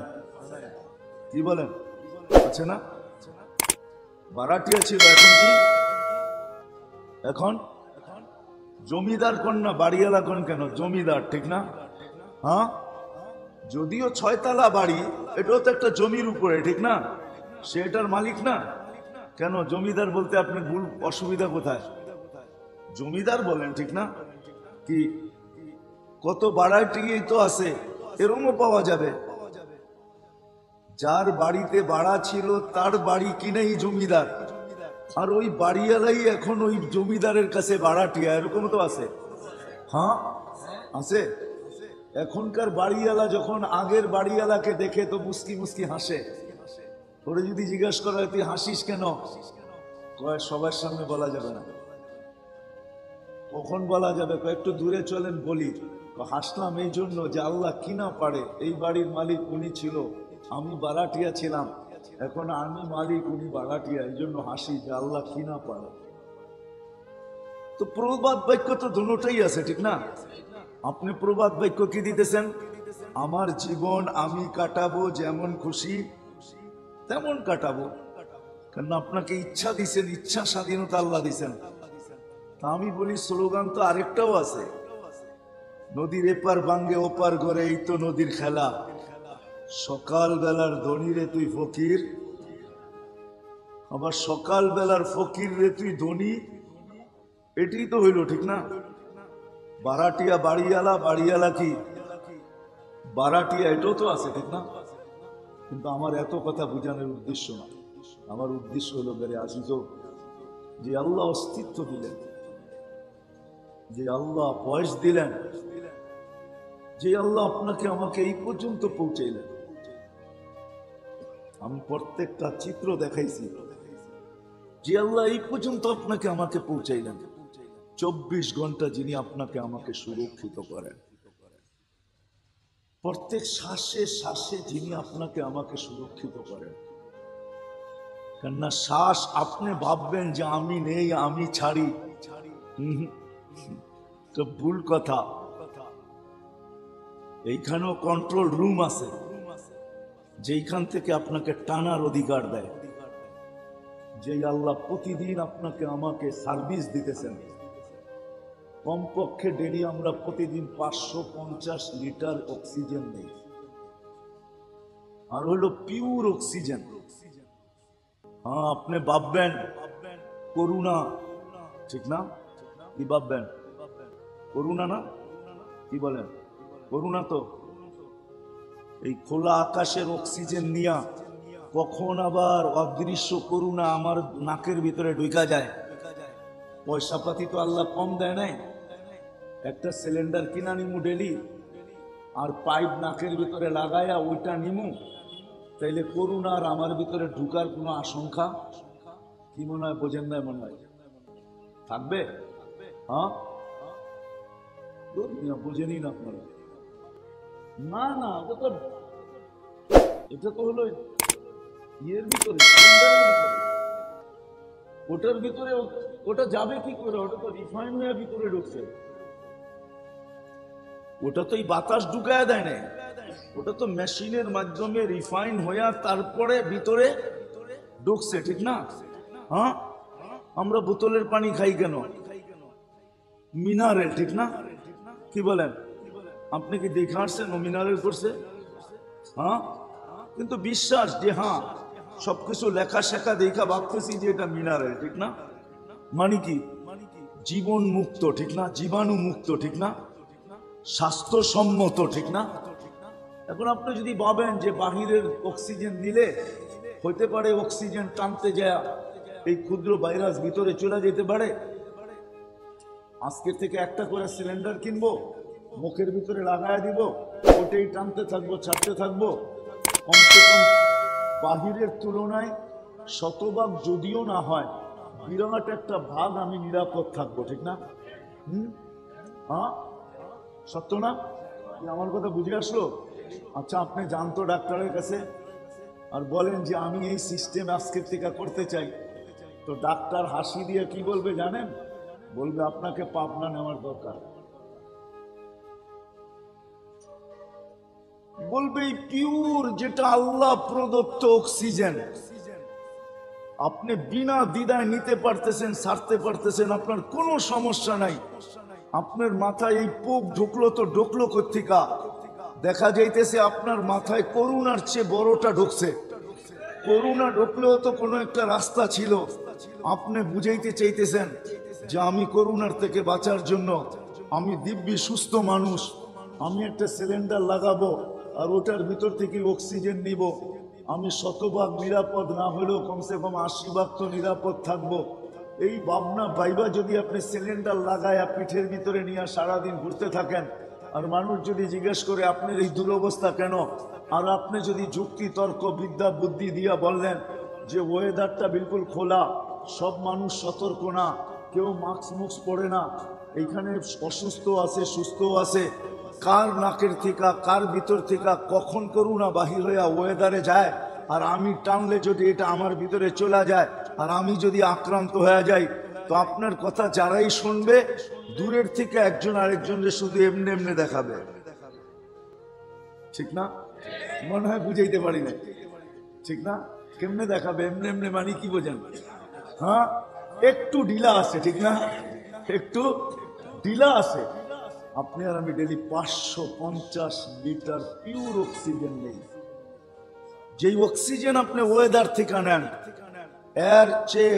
কি বলেন? আছে না? বাড়াটিয়া ছিল, এখন কি? এখন জমিদার কোন না বাড়িওয়ালা কোন? কেন জমিদার, ঠিক না? হ্যাঁ, যদিও 6 তলা বাড়ি, এটাও তো একটা জমির উপরে, ঠিক না? সেটার মালিক না। কেন জমিদার বলতে আপনার ভুল, অসুবিধা কোথায়? জমিদার বলেন, ঠিক না? কি কত বাড়াটিই তো আছে, এরকমও পাওয়া যাবে। যার বাড়িতে বাড়া ছিল তার বাড়ি কিনেই জমিদার, আর ওই বাড়িওয়ালাই এখন ওই জমিদারের কাছে বাড়াটিয়া, এরকম তো আছে। হ্যাঁ আছে। এখনকার বাড়িওয়ালা যখন আগের বাড়িওয়ালাকে দেখে তো মুস্কি মুস্কি হাসে। তোরে যদি জিজ্ঞাসা করা হয় তুই হাসিস কেন, কয় সবার সামনে বলা যাবে না। কখন বলা যাবে? একটু দূরে চলেন বলি। হাসলাম এই জন্য যে আল্লাহ কিনা পারে, এই বাড়ির মালিক উনি ছিল, আমি বাড়াটিয়া ছিলাম, এখন আমি মালিক, উনি ভাড়াটিয়া, এই জন্য হাসি যে আল্লাহ কি না পারে। তো প্রবাদ বাক্য তো দুটোটাই আছে, ঠিক না? আপনি প্রবাদ বাক্য কি দিতেছেন? আমার জীবন আমি কাটাবো যেমন খুশি তেমন কাটাবো, কারণ আপনাকে ইচ্ছা দিছেন, ইচ্ছা স্বাধীনতা আল্লাহ দিছেন। আমি বলি স্লোগান তো আরেকটাও আছে, নদীর এপার ভাঙ্গে ওপার ঘরে, এই তো নদীর খেলা, সকাল বেলার ধনী রে তুই ফকির, আবার সকাল বেলার ফকির রে তুই ধনী, এটাই তো হইল, ঠিক না? বারাটিয়া বাড়িওয়ালা, বাড়িওয়ালা কি বারাটিয়া, এটাও তো আছে, ঠিক না? কিন্তু আমার এত কথা বোঝানোর উদ্দেশ্য না। আমার উদ্দেশ্য হলো বেড়ে আজিজ, যে আল্লাহ অস্তিত্ব দিলেন, যে আল্লাহ বয়স দিলেন, যে আল্লাহ আপনাকে আমাকে এই পর্যন্ত পৌঁছাইলেন। আমি প্রত্যেকটা চিত্র দেখাইছি, যে আল্লাহ এই পর্যন্ত আপনাকে আমাকে পৌঁছাইলেন। 24 ঘন্টা যিনি আপনাকে আমাকে সুরক্ষিত করেন, প্রত্যেক শ্বাসে শ্বাসে যিনি আপনাকে আমাকে সুরক্ষিত করেন। কেননা শ্বাস আপনি ভাববেন যে আমি নেই, আমি ছাড়ি, তো ভুল কথা। এইখানেও কন্ট্রোল রুম আছে, যেইখান থেকে আপনাকে টানার অধিকার দেয়। যেই আল্লাহ প্রতিদিন আপনাকে আমাকে সার্ভিস দিতেছেন। কমপক্ষে ডেলি আমরা প্রতিদিন 550 লিটার অক্সিজেন নেই, আর হলো পিওর অক্সিজেন। হ্যাঁ, আপনি ভাববেন করুণা, ঠিক না? কি ভাববেন? করুণা না, কি বলেন? করুণা তো এই খোলা আকাশের অক্সিজেন নিয়া কখন আবার অদৃশ্য করুণা আমার নাকের ভিতরে ঢুকা যায়। পয়সা পাতি তো আল্লাহ কম দেয় নাই, একটা সিলিন্ডার কিনা নিমু ডেলি, আর পাইপ নাকের ভিতরে লাগাইয়া ওইটা নিমু, তাইলে করুণা আর আমার ভিতরে ঢুকার কোনো আশঙ্কা কি মনে হয়? বোঝেন না মনে হয় থাকবে? হ্যাঁ, বোঝেনি না আপনারা? না না, এটা তো হলো ইয়ের ভিতরে, ওটার ভিতরে, ওটা যাবে কি করে? ওটা তো রিফাইন হয়ে ভিতরে ঢুকছে, ওটা তো এই বাতাস ঢুকায় দেয় না, ওটা তো মেশিনের মাধ্যমে রিফাইন হয়ে তারপরে ভিতরে ঢুকছে, ঠিক না? হ্যাঁ, আমরা বোতলের পানি খাই কেন? মিনারেল, ঠিক না? কি বলেন? আপনি কি দেখে আসছেন ও মিনারেল করছে? হ্যাঁ, কিন্তু বিশ্বাস যে হ্যাঁ সবকিছু লেখা শেখা দেখা ভাবতেছি যে এটা মিনারেল, ঠিক না? মানে কি? জীবন মুক্ত, ঠিক না? জীবাণু মুক্ত, ঠিক না? স্বাস্থ্যসম্মত, ঠিক না? এখন আপনি যদি ভাবেন যে বাহিরের অক্সিজেন নিলে হইতে পারে অক্সিজেন টানতে যায় এই ক্ষুদ্র ভাইরাস ভিতরে চলে যেতে পারে, আজকের থেকে একটা করে সিলিন্ডার কিনবো, মুখের ভিতরে লাগায় দিব, ওটাই টানতে থাকবো, ছাড়তে থাকবো, কমসে কম বাহিরের তুলনায় শতভাগ যদিও না হয়, বিরাট একটা ভাগ আমি নিরাপদ থাকবো, ঠিক না? হ্যাঁ, সত্য না? আমার কথা বুঝে আসলো? আচ্ছা, আপনি জানতো ডাক্তারের কাছে আর বলেন যে আমি এই সিস্টেম আজকের থেকে করতে চাই, তো ডাক্তার হাসি দিয়ে কি বলবে জানেন? বলবে আপনাকে পাবনা নেওয়ার দরকার। বলবে এই পিওর যেটা আল্লাহ প্রদত্ত অক্সিজেন আপনি বিনা দ্বিধায় নিতে পারতেছেন, ছাড়তে পারতেছেন, আপনার কোনো সমস্যা নাই। আপনার মাথায় এই পোক ঢুকলো তো ঢুকলো কোত্থেকা? দেখা যাইতেছে আপনার মাথায় করুণার চেয়ে বড়টা ঢুকছে। করুণা ঢুকলেও তো কোনো একটা রাস্তা ছিল। আপনি বুঝাইতে চাইতেছেন যে আমি করুণার থেকে বাঁচার জন্য আমি দিব্যি সুস্থ মানুষ, আমি একটা সিলিন্ডার লাগাবো আর ওটার ভিতর থেকে অক্সিজেন নিব, আমি শতভাগ নিরাপদ না হলেও কমসে কম 80 ভাগ তো নিরাপদ থাকবো। এই ভাবনা ভাইবা যদি আপনি সিলিন্ডার লাগায় পিঠের ভিতরে নিয়ে সারাদিন ঘুরতে থাকেন, আর মানুষ যদি জিজ্ঞেস করে আপনার এই দুরবস্থা কেন, আর আপনি যদি যুক্তি তর্ক বিদ্যা বুদ্ধি দিয়া বললেন যে ওয়েদারটা বিলকুল খোলা, সব মানুষ সতর্ক না, কেউ মাস্ক মুক্স পরে না, এইখানে অসুস্থ আছে সুস্থ আছে, কার নাকের থেকে কার ভিতর থেকে কখন করুণা বাহির হইয়া ওয়েদারে যায় আর আমি টানলে যদি এটা আমার ভিতরে চলে যায় আর আমি যদি আক্রান্ত হয়ে যাই, তো আপনার কথা যারাই শুনবে দূরের থেকে একজন আরেকজনকে শুধু এমনি এমনি দেখাবে। ঠিক না? মনে হয় বুঝাইতে পারি না। ঠিক না? কেমনে দেখাবে? এমনি এমনি মানে কি বোঝেন? হ্যাঁ, একটু ঢিলা আছে। ঠিক না? একটু ঢিলা আছে। আপনি আর আমি ডেলি 550 লিটার পিওর অক্সিজেন নেই। যেই অক্সিজেন আপনি ওয়েদার থেকে নেন, এর চেয়ে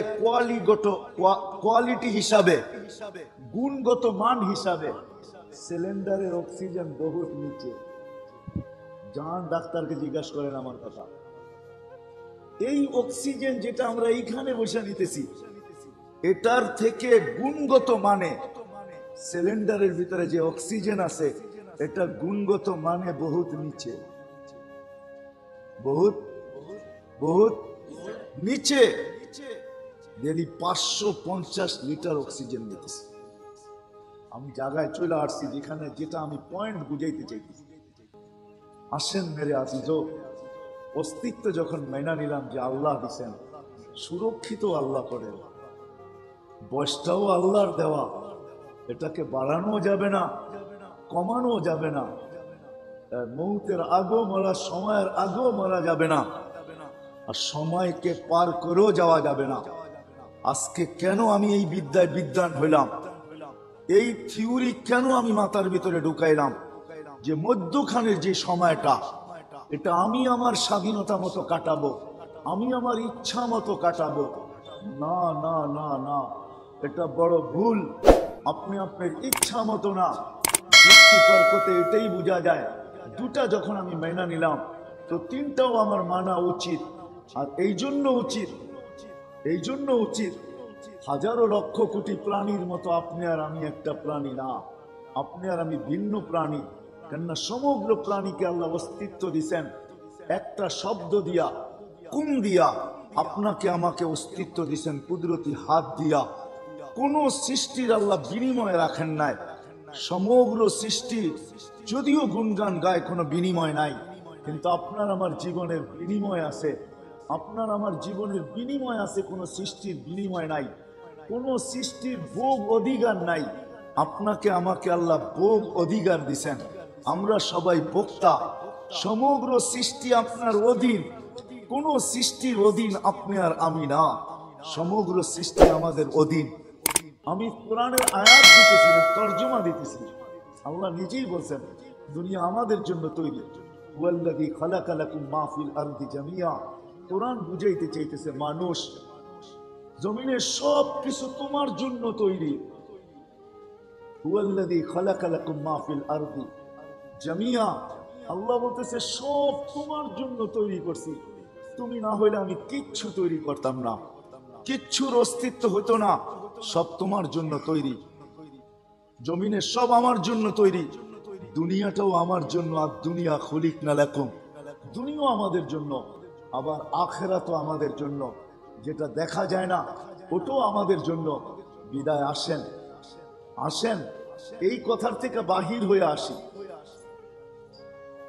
কোয়ালিটি হিসাবে, গুণগত মান হিসাবে সিলিন্ডারের অক্সিজেন বহুত নিচে। যান ডাক্তারকে জিজ্ঞাসা করেন আমার কথা। এই অক্সিজেন যেটা আমরা এইখানে বসে নিতেছি, এটার থেকে গুণগত মানে সিলিন্ডারের ভিতরে যে অক্সিজেন আছে, এটা গুণগত মানে বহুত নিচে, বহুত বহুত নিচে। ডেলি 550 লিটার অক্সিজেন নিতেছি। আমি জায়গায় চলে আসছি যেখানে, যেটা আমি পয়েন্ট বুঝাইতে চাইতেছি। আসেন মেরে আজিজ, অস্তিত্ব যখন মেনে নিলাম যে আল্লাহ দিছেন, সুরক্ষিত আল্লাহ করেন, বয়সটাও আল্লাহর দেওয়া, এটাকে বাড়ানো যাবে না, কমানো যাবে না। মৌতের আগেও মরা, সময়ের আগেও মরা যাবে না, আর সময়কে পার করেও যাওয়া যাবে না। আজকে কেন আমি এই বিদ্যায় বিদ্বান হইলাম, এই থিওরি কেন আমি মাথার ভিতরে ঢুকাইলাম, যে মধ্যখানের যে সময়টা, এটা আমি আমার স্বাধীনতা মতো কাটাবো, আমি আমার ইচ্ছা মতো কাটাবো। না না না না, এটা বড় ভুল। আপনি আপনার ইচ্ছা মতো না, যুক্তি তর্কতে এটাই বোঝা যায়। দুটা যখন আমি মেনে নিলাম, তো তিনটাও আমার মানা উচিত। আর এই জন্য উচিত, এই জন্য উচিত, হাজারো লক্ষ কোটি প্রাণীর মতো আপনি আর আমি একটা প্রাণী না। আপনি আর আমি ভিন্ন প্রাণী। কেননা সমগ্র প্রাণীকে আল্লাহ অস্তিত্ব দিছেন একটা শব্দ দিয়া, কুম দিয়া। আপনাকে আমাকে অস্তিত্ব দিছেন কুদরতি হাত দিয়া। কোন সৃষ্টির আল্লাহ বিনিময় রাখেন নাই। সমগ্র সৃষ্টি যদিও গুণগান গায়, কোনো বিনিময় নাই, কিন্তু আপনার আমার জীবনের বিনিময় আছে। আপনার আমার জীবনের বিনিময় আছে, কোনো সৃষ্টির বিনিময় নাই। কোন সৃষ্টির ভোগ অধিকার নাই। আপনাকে আমাকে আল্লাহ ভোগ অধিকার দিছেন। আমরা সবাই ভোক্তা। সমগ্র সৃষ্টি আপনার অধীন, কোন সৃষ্টির অধীন আপনি আর আমি না। সমগ্র সৃষ্টি আমাদের অধীন। আমি কোরআনের আয়াত দিতেছি না, তর্জমা দিতেছি। আল্লাহ নিজেই বলছেন দুনিয়া আমাদের জন্য তৈরি। ওয়াল্লাযী খালাকা লাকুম মা ফিল আরদি জামিয়া। কোরআন বুঝাইতে চাইতেছে মানুষ, জমিনের সব কিছু তোমার জন্য তৈরি। ওয়াল্লাযী খালাকা লাকুম মা ফিল আরদি জামিয়া। আল্লাহ বলতেছে সব তোমার জন্য তৈরি করছি। তুমি না হইলে আমি কিচ্ছু তৈরি করতাম না, কিচ্ছুর অস্তিত্ব হতো না। সব তোমার জন্য তৈরি। জমিনের সব আমার জন্য তৈরি, দুনিয়াটাও আমার জন্য। আর দুনিয়া খুলিকনা লাকুম, দুনিয়াও আমাদের জন্য, আবার আখিরাতও আমাদের জন্য। যেটা দেখা যায় না ওটাও আমাদের জন্য। বিদায় আসেন, আসেন এই কথার থেকে বাহির হয়ে আসি।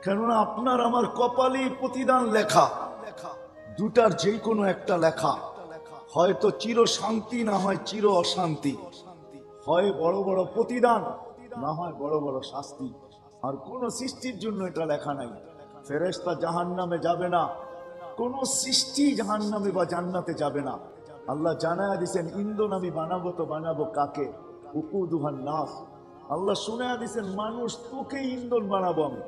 কেননা আপনার আমার কপালেই প্রতিদান লেখা। দুটার যে কোনো একটা লেখা, হয়তো চির শান্তি, না হয় চির অশান্তি। হয় বড় বড় প্রতিদান, না হয় বড় বড় শাস্তি। আর কোন সৃষ্টির জন্য এটা লেখা নাই। ফেরেশতা জাহান্নামে যাবে না, কোন সৃষ্টি জাহান্নামে বা জান্নাতে যাবে না। আল্লাহ জানায়া দিয়েছেন ইন্ধন আমি বানাবো, তো বানাবো কাকে? উকুদুহান নাস। আল্লাহ শুনায়া দিয়েছেন মানুষ, তোকে ইন্ধন বানাবো আমি,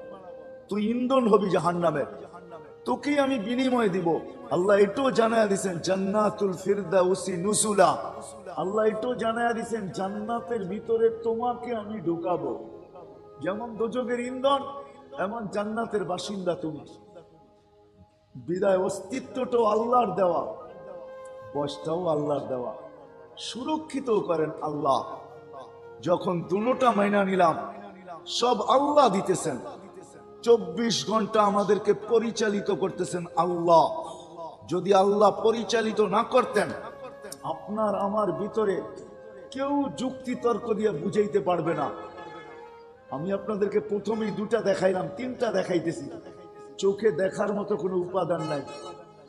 তুই ইন্ধন হবি জাহান্নামের, তোকেই আমি বিনিময় দিব। আল্লাহ এটাও জানায়া দিয়েছেন জান্নাতুল ফিরদাউসি নুসুলা। আল্লাহ এটাও জানায়া দিয়েছেন জান্নাতের ভিতরে তোমাকে আমি ঢুকাবো। যেমন দোজখের ইন্ধন, এমন জান্নাতের বাসিন্দা তুমি। বিদায় অস্তিত্বটাও আল্লাহর দেওয়া, বয়সটাও আল্লাহর দেওয়া, সুরক্ষিত করেন আল্লাহ। যখন দুটোটা মাইনা নিলাম, সব আল্লাহ দিতেছেন। 24 ঘন্টা আমাদেরকে পরিচালিত করতেছেন আল্লাহ। যদি আল্লাহ পরিচালিত না করতেন, আপনার আমার ভিতরে কেউ যুক্তি তর্ক দিয়ে বুঝাইতে পারবে না। আমি আপনাদেরকে প্রথমেই দুটা দেখাইলাম, তিনটা দেখাইতেছি। চোখে দেখার মতো কোনো উপাদান নাই,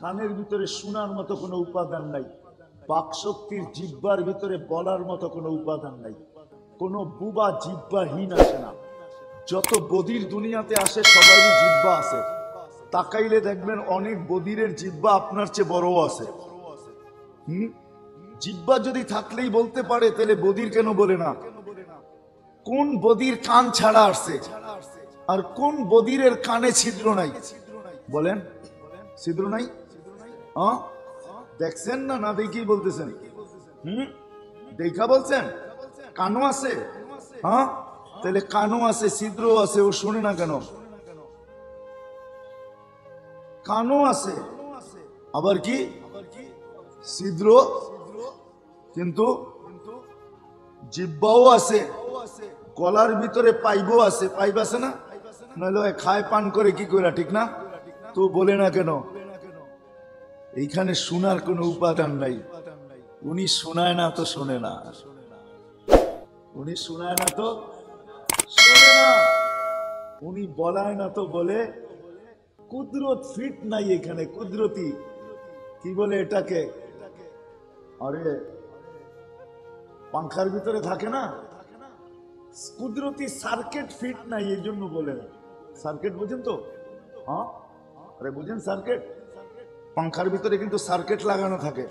কানের ভিতরে শোনার মতো কোনো উপাদান নাই, বাকশক্তির জিহ্বার ভিতরে বলার মতো কোনো উপাদান নাই, কোনো বুবা জিহ্বাহীন আসে না। যত বদির দুনিয়াতে আসে সবারই জিহ্বা আছে, তাকাইলে দেখবেন অনেক বদিরের জিহ্বা আপনার চেয়ে বড় আছে। জিহ্বা যদি থাকলেই বলতে পারে তাহলে বদির কেন বলে না? কোন বদির কান ছাড়া আসছে আর কোন বদিরের কানে ছিদ্র নাই? বলেন, ছিদ্র নাই? দেখছেন না? না দেখি বলতেছেন? দেখা বলছেন? কানও আছে? তাহলে কানও আছে, ছিদ্র আছে, ও শুনে না কেন? কানও আছে, আবার কি ছিদ্র, কিন্তু জিহ্বাও আছে, গলার ভিতরে পাইবও আছে। পাইপ আছে না? নাহলে খায় পান করে কি করে, ঠিক না? তো বলে না কেন? এইখানে শোনার কোনো উপাদান নাই। উনি শোনায় না তো শোনে না, উনি শোনায় না তো শোনে না, উনি বলায় না তো বলে। কুদরত ফিট নাই এখানে, কুদরতি কি বলে এটাকে, আরে পাংখার ভিতরে থাকে না, কুদরতি সার্কিট ফিট নাই, এই জন্য বলে। সার্কিট বুঝেন তো? আরে বুঝেন সার্কিট? পাংখার ভিতরে কিন্তু সার্কিট লাগানো থাকে।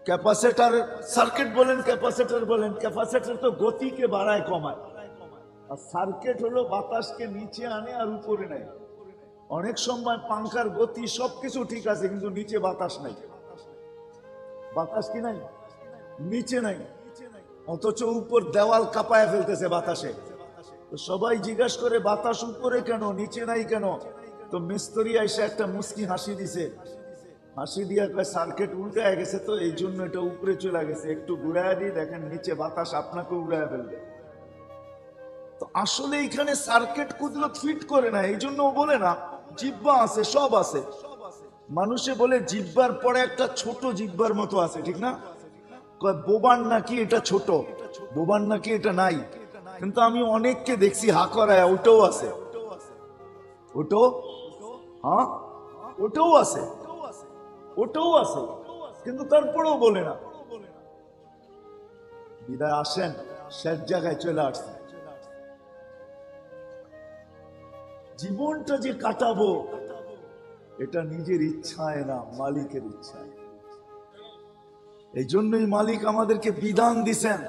ক্যাপাসিটর সার্কিট বলেন, ক্যাপাসিটর বলেন, ক্যাপাসিটর তো গতিকে বাড়ায় কমায়, আর সার্কিট হলো বাতাসকে নিচে আনে আর উপরে নেয়। অনেক সময় পাংখার গতি সবকিছু ঠিক আছে, কিন্তু নিচে বাতাস নাই। বাতাস কি নাই? নিচে নাই, অথচ উপর দেওয়াল কাঁপায় ফেলতেছে বাতাসে। তো সবাই জিজ্ঞাসা করে বাতাস উপরে কেন, নিচে নাই কেন? তো মিস্ত্রি এসে একটা মুস্কি হাসি দিছে, হাসি দিয়া কয় সার্কিট উল্টে গেছে, তো এই জন্য এটা উপরে চলে গেছে, একটু ঘুরায় দিয়ে দেখেন নিচে বাতাস আপনাকে উড়ায় ফেলবে। তো আসলে এখানে সার্কিট কুদরত ফিট করে না, এই জন্য বলে না। জিহ্বা আছে, সব আছে। মানুষে বলে জিহ্বার পরে একটা ছোট জিহ্বার মতো আছে, ঠিক না? কয় বোবান নাকি এটা ছোট, বোবান নাকি এটা নাই। কিন্তু আমি অনেককে দেখছি হা করায়, ওটাও আছে, ওটাও ওটাও আছে, ওটাও আছে, কিন্তু তারপরেও বলে না। বিদায় আসেন, শেষ জায়গায় চলে আসছে। জীবনটা যে কাটাবো এটা নিজের ইচ্ছায় না, মালিকের ইচ্ছায়। এই জন্যই মালিক আমাদেরকে বিধান দিছেন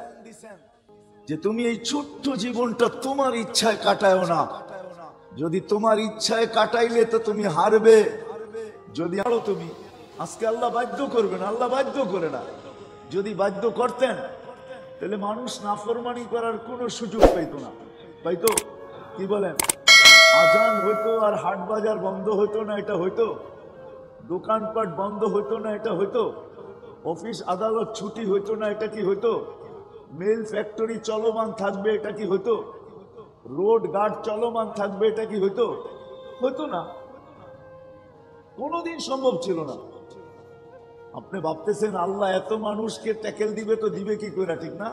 যে তুমি এই ছোট্ট জীবনটা তোমার ইচ্ছায় কাটায়ও না। যদি তোমার ইচ্ছায় কাটাইলে তো তুমি হারবে, যদি আরো তুমি আজকে আল্লাহ বাধ্য করবেন, আল্লাহ বাধ্য করে না। যদি বাধ্য করতেন তাহলে মানুষ নাফরমানি করার কোনো সুযোগ পাইতো না। পাইতো? কি বলেন? আজান হইতো আর হাট বাজার বন্ধ হইতো না, এটা হইতো? দোকানপাট বন্ধ হইতো না, এটা হইতো? অফিস আদালত ছুটি হইতো না, এটা কি হইতো? মিল ফ্যাক্টরি চলমান থাকবে, এটা কি হইতো? রোড ঘাট চলমান থাকবে, এটা কি হইতো? হইতো না, কোনোদিন সম্ভব ছিল না। আপনি ভাবতেছেন আল্লাহ এত মানুষকে ট্যাকেল দিবে, তো দিবে কি করে, ঠিক না?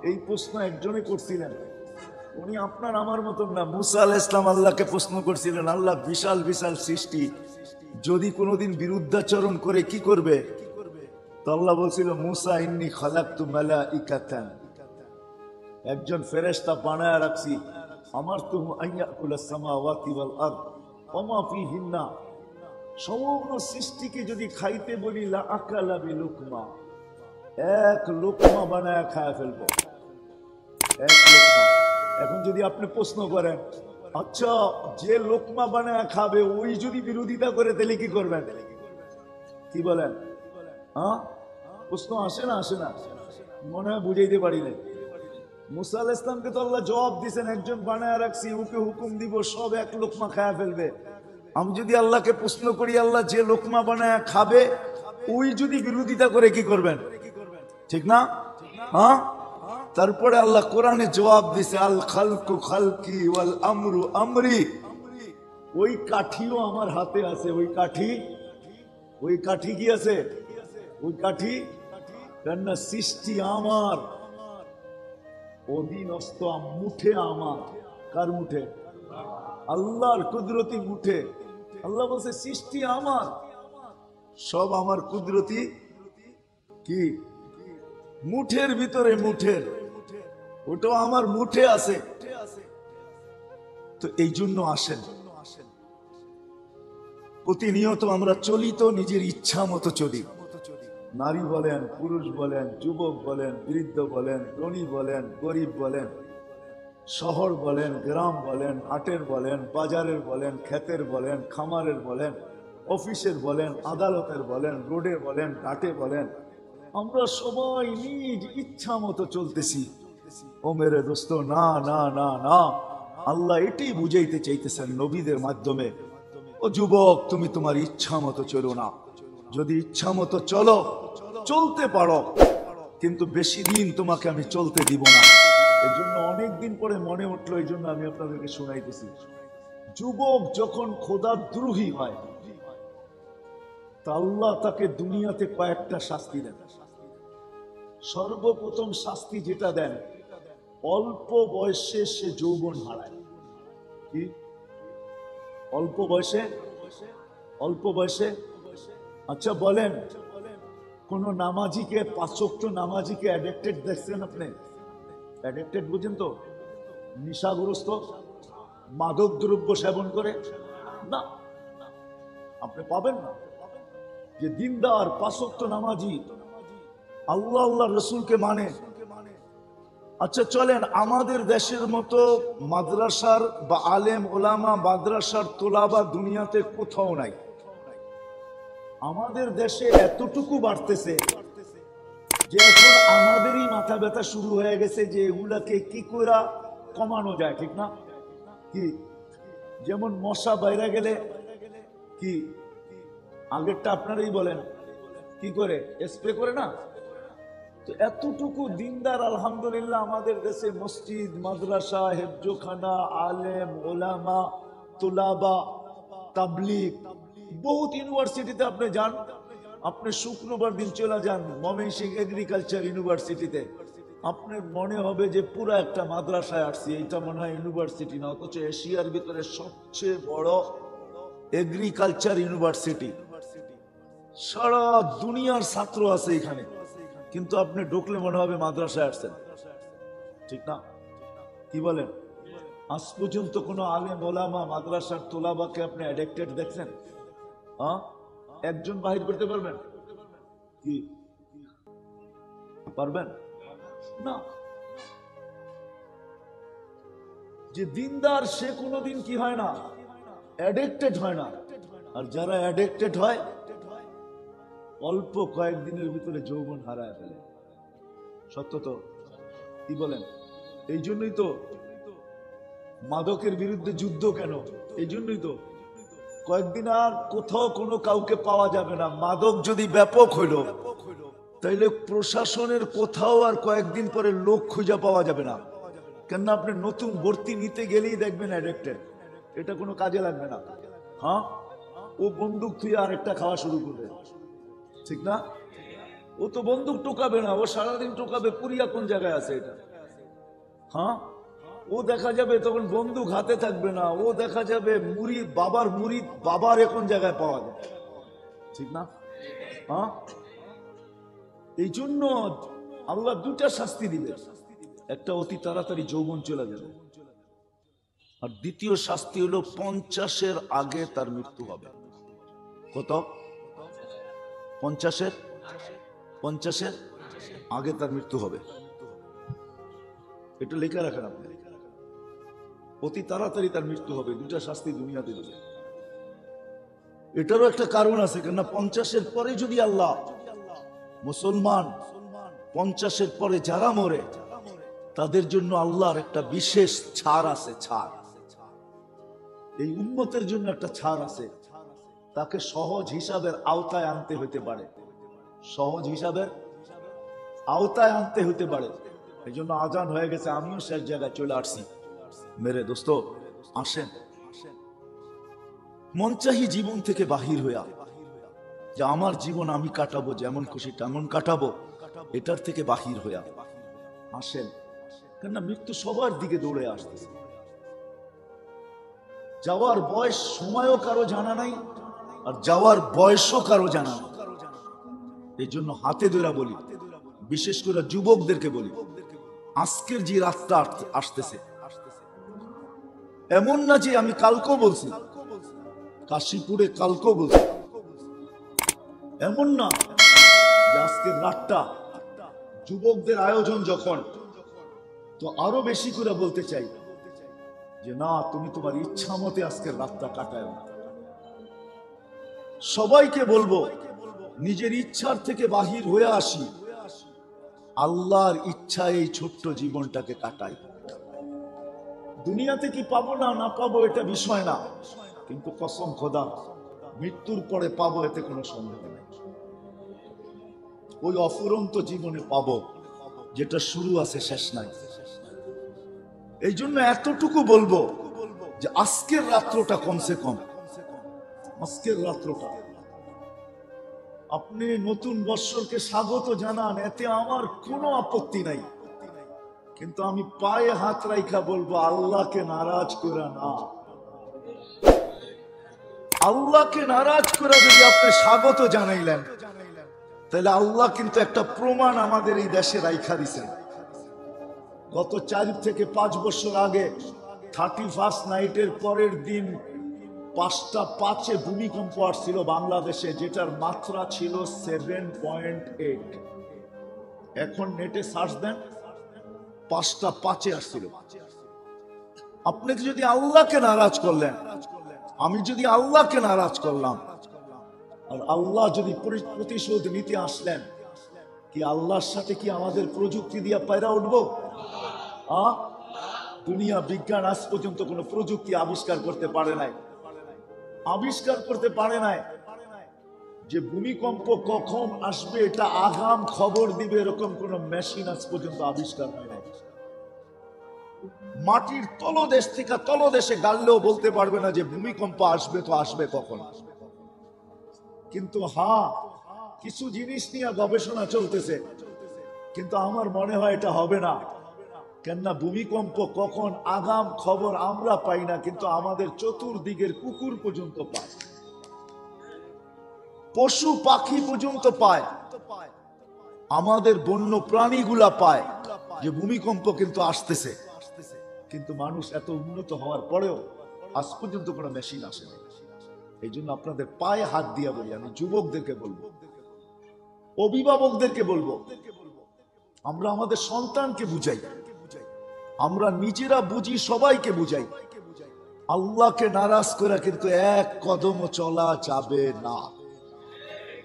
এই প্রশ্ন একজনে করছিলেন, উনি আপনার আমার মতন না। মুসা আলাইহিস সালাম আল্লাহকে প্রশ্ন করছিলেন, আল্লাহ বিশাল বিশাল সৃষ্টি, যদি কোনোদিন বিরুদ্ধাচরণ করে কি করবে? তো আল্লাহ বলছিল, মুসা ইন্নী খালাকতু মালাইকাতান, একজন ফেরেশতা বানায় রাখছি, আমার তুহু আইয়াকুলাস সামাওয়াতি ওয়াল আরদ ওয়া মা ফীহিন্না, সমগ্র সৃষ্টিকে যদি খাইতে বলি লা আকালা বিলুকমা, এক লোকমা বানায় খায় ফেলবো, এক লোকমা। এখন যদি আপনি প্রশ্ন করেন, আচ্ছা যে লোকমা বানায় খাবে ওই যদি বিরোধিতা করে তাহলে কি করবেন? কি বলেন? প্রশ্ন আসে না? আসে না? মনে হয় বুঝাইতে পারিলে। মুসা আলাইহিস সালামকে তো আল্লাহ জবাব দিয়েছেন, একজন বানায় রাখছি, ওকে হুকুম দিব সব এক লোকমা খায়া ফেলবে। আমি যদি আল্লাহকে প্রশ্ন করি, আল্লাহ যে লোকমা বানায় খাবে ওই যদি বিরোধিতা করে কি করবেন? ঠিক না? তারপরে আল্লাহ কোরআনে জবাব দিছে, আল খালকু খালকি ওয়াল আমরু আমরি, ওই কাঠিও আমার হাতে আছে। ওই কাঠি, ওই কাঠি কি আছে? ওই কাঠি, কেননা সৃষ্টি আমার, অধীনস্থ মুঠে আমার। কার মুঠে? আল্লাহর কুদরতি মুঠে। আল্লাহ বলছে সৃষ্টি আমার, সব আমার কুদরতি কি মুঠের ভিতরে, মুঠের ওটাও আমার মুঠে আছে। তো এই জন্য আসেন, প্রতিনিয়ত আমরা চলি তো নিজের ইচ্ছা মতো চলি। নারী বলেন, পুরুষ বলেন, যুবক বলেন, বৃদ্ধ বলেন, ধনী বলেন, গরিব বলেন, শহর বলেন, গ্রাম বলেন, হাটের বলেন, বাজারের বলেন, ক্ষেতের বলেন, খামারের বলেন, অফিসের বলেন, আদালতের বলেন, রোডে বলেন, ঘাটে বলেন, আমরা সবাই নিজ ইচ্ছা মতো চলতেছি। ও মেরে দোস্ত, না না না না, আল্লাহ এটাই বুঝাইতে চাইতেছেন নবীদের মাধ্যমে। ও যুবক, তুমি তোমার ইচ্ছা মতো চলো না। যদি ইচ্ছা মতো চলো, চলতে পারো, কিন্তু বেশি দিন তোমাকে আমি চলতে দিব না। এই জন্য অনেকদিন পরে মনে উঠলো, এই জন্য আমি আপনাদেরকে শোনাইতেছি। যুবক যখন খোদাদ্রোহী হয়, তা আল্লাহ তাকে দুনিয়াতে কয়েকটা শাস্তি দেন। সর্বপ্রথম শাস্তি যেটা দেন, অল্প বয়সে সে যৌবন হারায়। কি অল্প বয়সে? অল্প বয়সে? আচ্ছা বলেন, কোন নামাজিকে, 5 ওয়াক্ত নামাজিকে অ্যাডিক্টেড দেখছেন আপনি? অ্যাডিক্টেড বুঝেন তো? নেশাগ্রস্ত, মাদক দ্রব্য সেবন করে? না, আপনি পাবেন না। যে দিনদার, 5 ওয়াক্ত নামাজি, আল্লাহ আল্লাহ রসুলকে মানে। আচ্ছা চলেন, আমাদের দেশের মতো মাদ্রাসার বা আলেম ওলামা, মাদ্রাসার তোলাবা দুনিয়াতে কোথাও নাই। আমাদের দেশে এতটুকু বাড়তেছে যে এখন আমাদেরই মাথা ব্যথা শুরু হয়ে গেছে যে এগুলাকে কি করে কমানো যায়, ঠিক না? কি যেমন মশা বাইরে গেলে কি আগেরটা আপনারাই বলেন, কি করে স্প্রে করে না? তো এতটুকু দিনদার আলহামদুলিল্লাহ আমাদের দেশে মসজিদ, মাদ্রাসা, হেফজোখানা, আলেম ওলামা, তোলাবা, তাবলিগ, বহুত ইউনিভার্সিটিতে আপনি যান, আপনি শুক্রবার দিন চলে যান ময়মনসিংহ এগ্রিকালচার ইউনিভার্সিটিতে, আপনার মনে হবে যে পুরো একটা মাদ্রাসায় আসছি, এটা মনে হয় ইউনিভার্সিটি না, অথচ এশিয়ার ভিতরে সবচেয়ে বড় এগ্রিকালচার ইউনিভার্সিটি। সারা দুনিয়ার ছাত্র আছে এখানে, কিন্তু আপনি ঢুকলে মনে হবে মাদ্রাসায় আসছেন, ঠিক না? কি বলেন? আজ পর্যন্ত কোন আলেম ওলামা মাদ্রাসার তোলাবাকে আপনি অ্যাডিক্টেড দেখছেন? হ্যাঁ, একজন বাহির করতে পারবেন? কি পারবেন না? যে দিনদার সে কোনোদিন কি হয় না, অ্যাডিক্টেড হয় না। আর যারা অ্যাডিক্টেড হয় অল্প কয়েকদিনের ভিতরে যৌবন হারায় ফেলে। সত্য তো? কি বলেন? এই জন্যই তো মাদকের বিরুদ্ধে যুদ্ধ। কেন? এই জন্যই তো কয়েকদিন আর কোথাও কোনো কাউকে পাওয়া যাবে না। মাদক যদি ব্যাপক হইল, তাইলে প্রশাসনের কোথাও আর কয়েকদিন পরে লোক খুঁজে পাওয়া যাবে না। কেননা আপনি নতুন ভর্তি নিতে গেলেই দেখবেন অ্যাডিক্টেড, এটা কোনো কাজে লাগবে না। হ্যাঁ, ও বন্দুক থুয়ে আরেকটা খাওয়া শুরু করবে, ঠিক না? ও তো বন্দুক টোকাবে না, ও সারাদিন টোকাবে পুরিয়া কোন জায়গায় আছে এটা। হ্যাঁ, ও দেখা যাবে তখন বন্দুক হাতে থাকবে না, ও দেখা যাবে মুরিদ, বাবার মুরিদ, বাবার কোন জায়গায় পাওয়া যায়, ঠিক না? হ্যাঁ, এই জন্য আল্লাহ দুটা শাস্তি দিবে। একটা অতি তাড়াতাড়ি যৌবন চলে যাবে, আর দ্বিতীয় শাস্তি হলো 50-এর আগে তার মৃত্যু হবে। কত? 50-এর আগে তার মৃত্যু হবে। এটা লেখা রাখেন আপনি, অতি তাড়াতাড়ি তার মৃত্যু হবে। দুটা শাস্তি দুনিয়াতে দেবে। এটারও একটা কারণ আছে, কেননা 50-এর পরে যদি আল্লাহ মুসলমান, 50-এর পরে যারা মরে তাদের জন্য আল্লাহর একটা বিশেষ ছাড় আছে। ছাড়, এই উম্মতের জন্য একটা ছাড় আছে। তাকে সহজ হিসাবের আওতায় আনতে হতে পারে, সহজ হিসাবের আওতায় আনতে হতে পারে। এই জন্য আজান হয়ে গেছে, আমিও শেষ জায়গায় চলে আসছি। মেরে দোস্ত, আসেন মনচাহি জীবন থেকে বাহির হইয়া, যে আমার জীবন আমি কাটাবো, যেমন খুশি তেমন কাটাবো, এটার থেকে বাহির হইয়া আসেন। কেননা মৃত্যু সবার দিকে দৌড়ে আসতেছে। যাওয়ার বয়স সময়ও কারো জানা নাই, আর যাওয়ার বয়সও কারো জানা নাই। এই জন্য হাতে ধরা বলি, বিশেষ করে যুবকদেরকে বলি, আজকের যে রাতটা আসতেছে, এমন না যে আমি কালকেও বলছি, কাশীপুরে কালকেও বলছি, এমন না যে আজকের রাতটা যুবকদের আয়োজন যখন, তো আরো বেশি করে বলতে চাই যে না, তুমি তোমার ইচ্ছা মতে আজকের রাতটা কাটায় না। সবাইকে বলবো নিজের ইচ্ছার থেকে বাহির হয়ে আসি, আল্লাহর ইচ্ছা এই ছোট্ট জীবনটাকে কাটাই। দুনিয়াতে কি পাবো না না পাবো এটা বিষয় না, কিন্তু কসম খোদা মৃত্যুর পরে পাবো এতে কোনো সন্দেহ নেই। ওই অফুরন্ত জীবনে পাবো যেটা শুরু আছে শেষ নাই। এই জন্য এতটুকু বলবো যে আজকের রাত্রটা কমসে কম, আজকের রাত্রটা আপনি নতুন বৎসরকে স্বাগত জানান, এতে আমার কোনো আপত্তি নাই, কিন্তু আমি পায়ে হাত রাইখা বলবো আল্লাহকে নারাজ করে না। আল্লাহকে নারাজ করে যদি আপনি স্বাগত জানাইলেন, তাহলে আল্লাহ কিন্তু একটা প্রমাণ আমাদের এই দেশে রাইখা দিছেন। গত 4 থেকে 5 বছর আগে 31st নাইটের পরের দিন 5:05 ভূমিকম্প আসছিল বাংলাদেশে, যেটার মাত্রা ছিল 7.8। এখন নেটে সার্চ দেন, 5:05 আসছিল। আপনি যদি আল্লাহকে নারাজ করলেন, আমি যদি আল্লাহকে নারাজ করলাম, আর আল্লাহ যদি প্রতিশোধ নিতে আসলেন, কি আল্লাহর সাথে কি আমাদের প্রযুক্তি দিয়ে পায়রা উঠবো? দুনিয়া বিজ্ঞান আজ পর্যন্ত কোন প্রযুক্তি আবিষ্কার করতে পারে নাই, আবিষ্কার করতে পারে নাই যে ভূমিকম্প কখন আসবে এটা আগাম খবর দিবে, এরকম কোন মেশিন আজ পর্যন্ত আবিষ্কার হয় নাই। মাটির তলদেশ থেকে তলদেশে গাললেও বলতে পারবে না যে ভূমিকম্প আসবে, তো আসবে কখন। কিন্তু হ্যাঁ, কিছু জিনিস নিয়ে গবেষণা চলতেছে, কিন্তু আমার মনে হয় এটা হবে না। কেননা ভূমিকম্প কখন আগাম খবর আমরা পাই না, কিন্তু আমাদের চতুর্দিকের কুকুর পর্যন্ত পায়, পশু পাখি পর্যন্ত পায়, আমাদের বন্য প্রাণীগুলা পায় যে ভূমিকম্প কিন্তু আসতেছে। কিন্তু মানুষ এত উন্নত হওয়ার পরেও আজ পর্যন্ত কোনো মেশিন আসেনি। এই জন্য আপনাদের পায়ে হাত দিয়া বলি, আমি যুবকদেরকে বলবো, অভিভাবকদেরকে বলবো, আমরা আমাদের সন্তানকে বুঝাই, আমরা নিজেরা বুঝি, সবাইকে বুঝাই, আল্লাহকে নারাজ করে কিন্তু এক কদমও চলা যাবে না।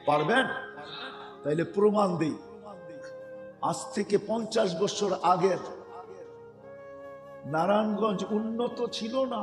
পারবেন? তাইলে প্রমাণ দেই। আজ থেকে 50 বছর আগের নারায়ণগঞ্জ উন্নত ছিল না।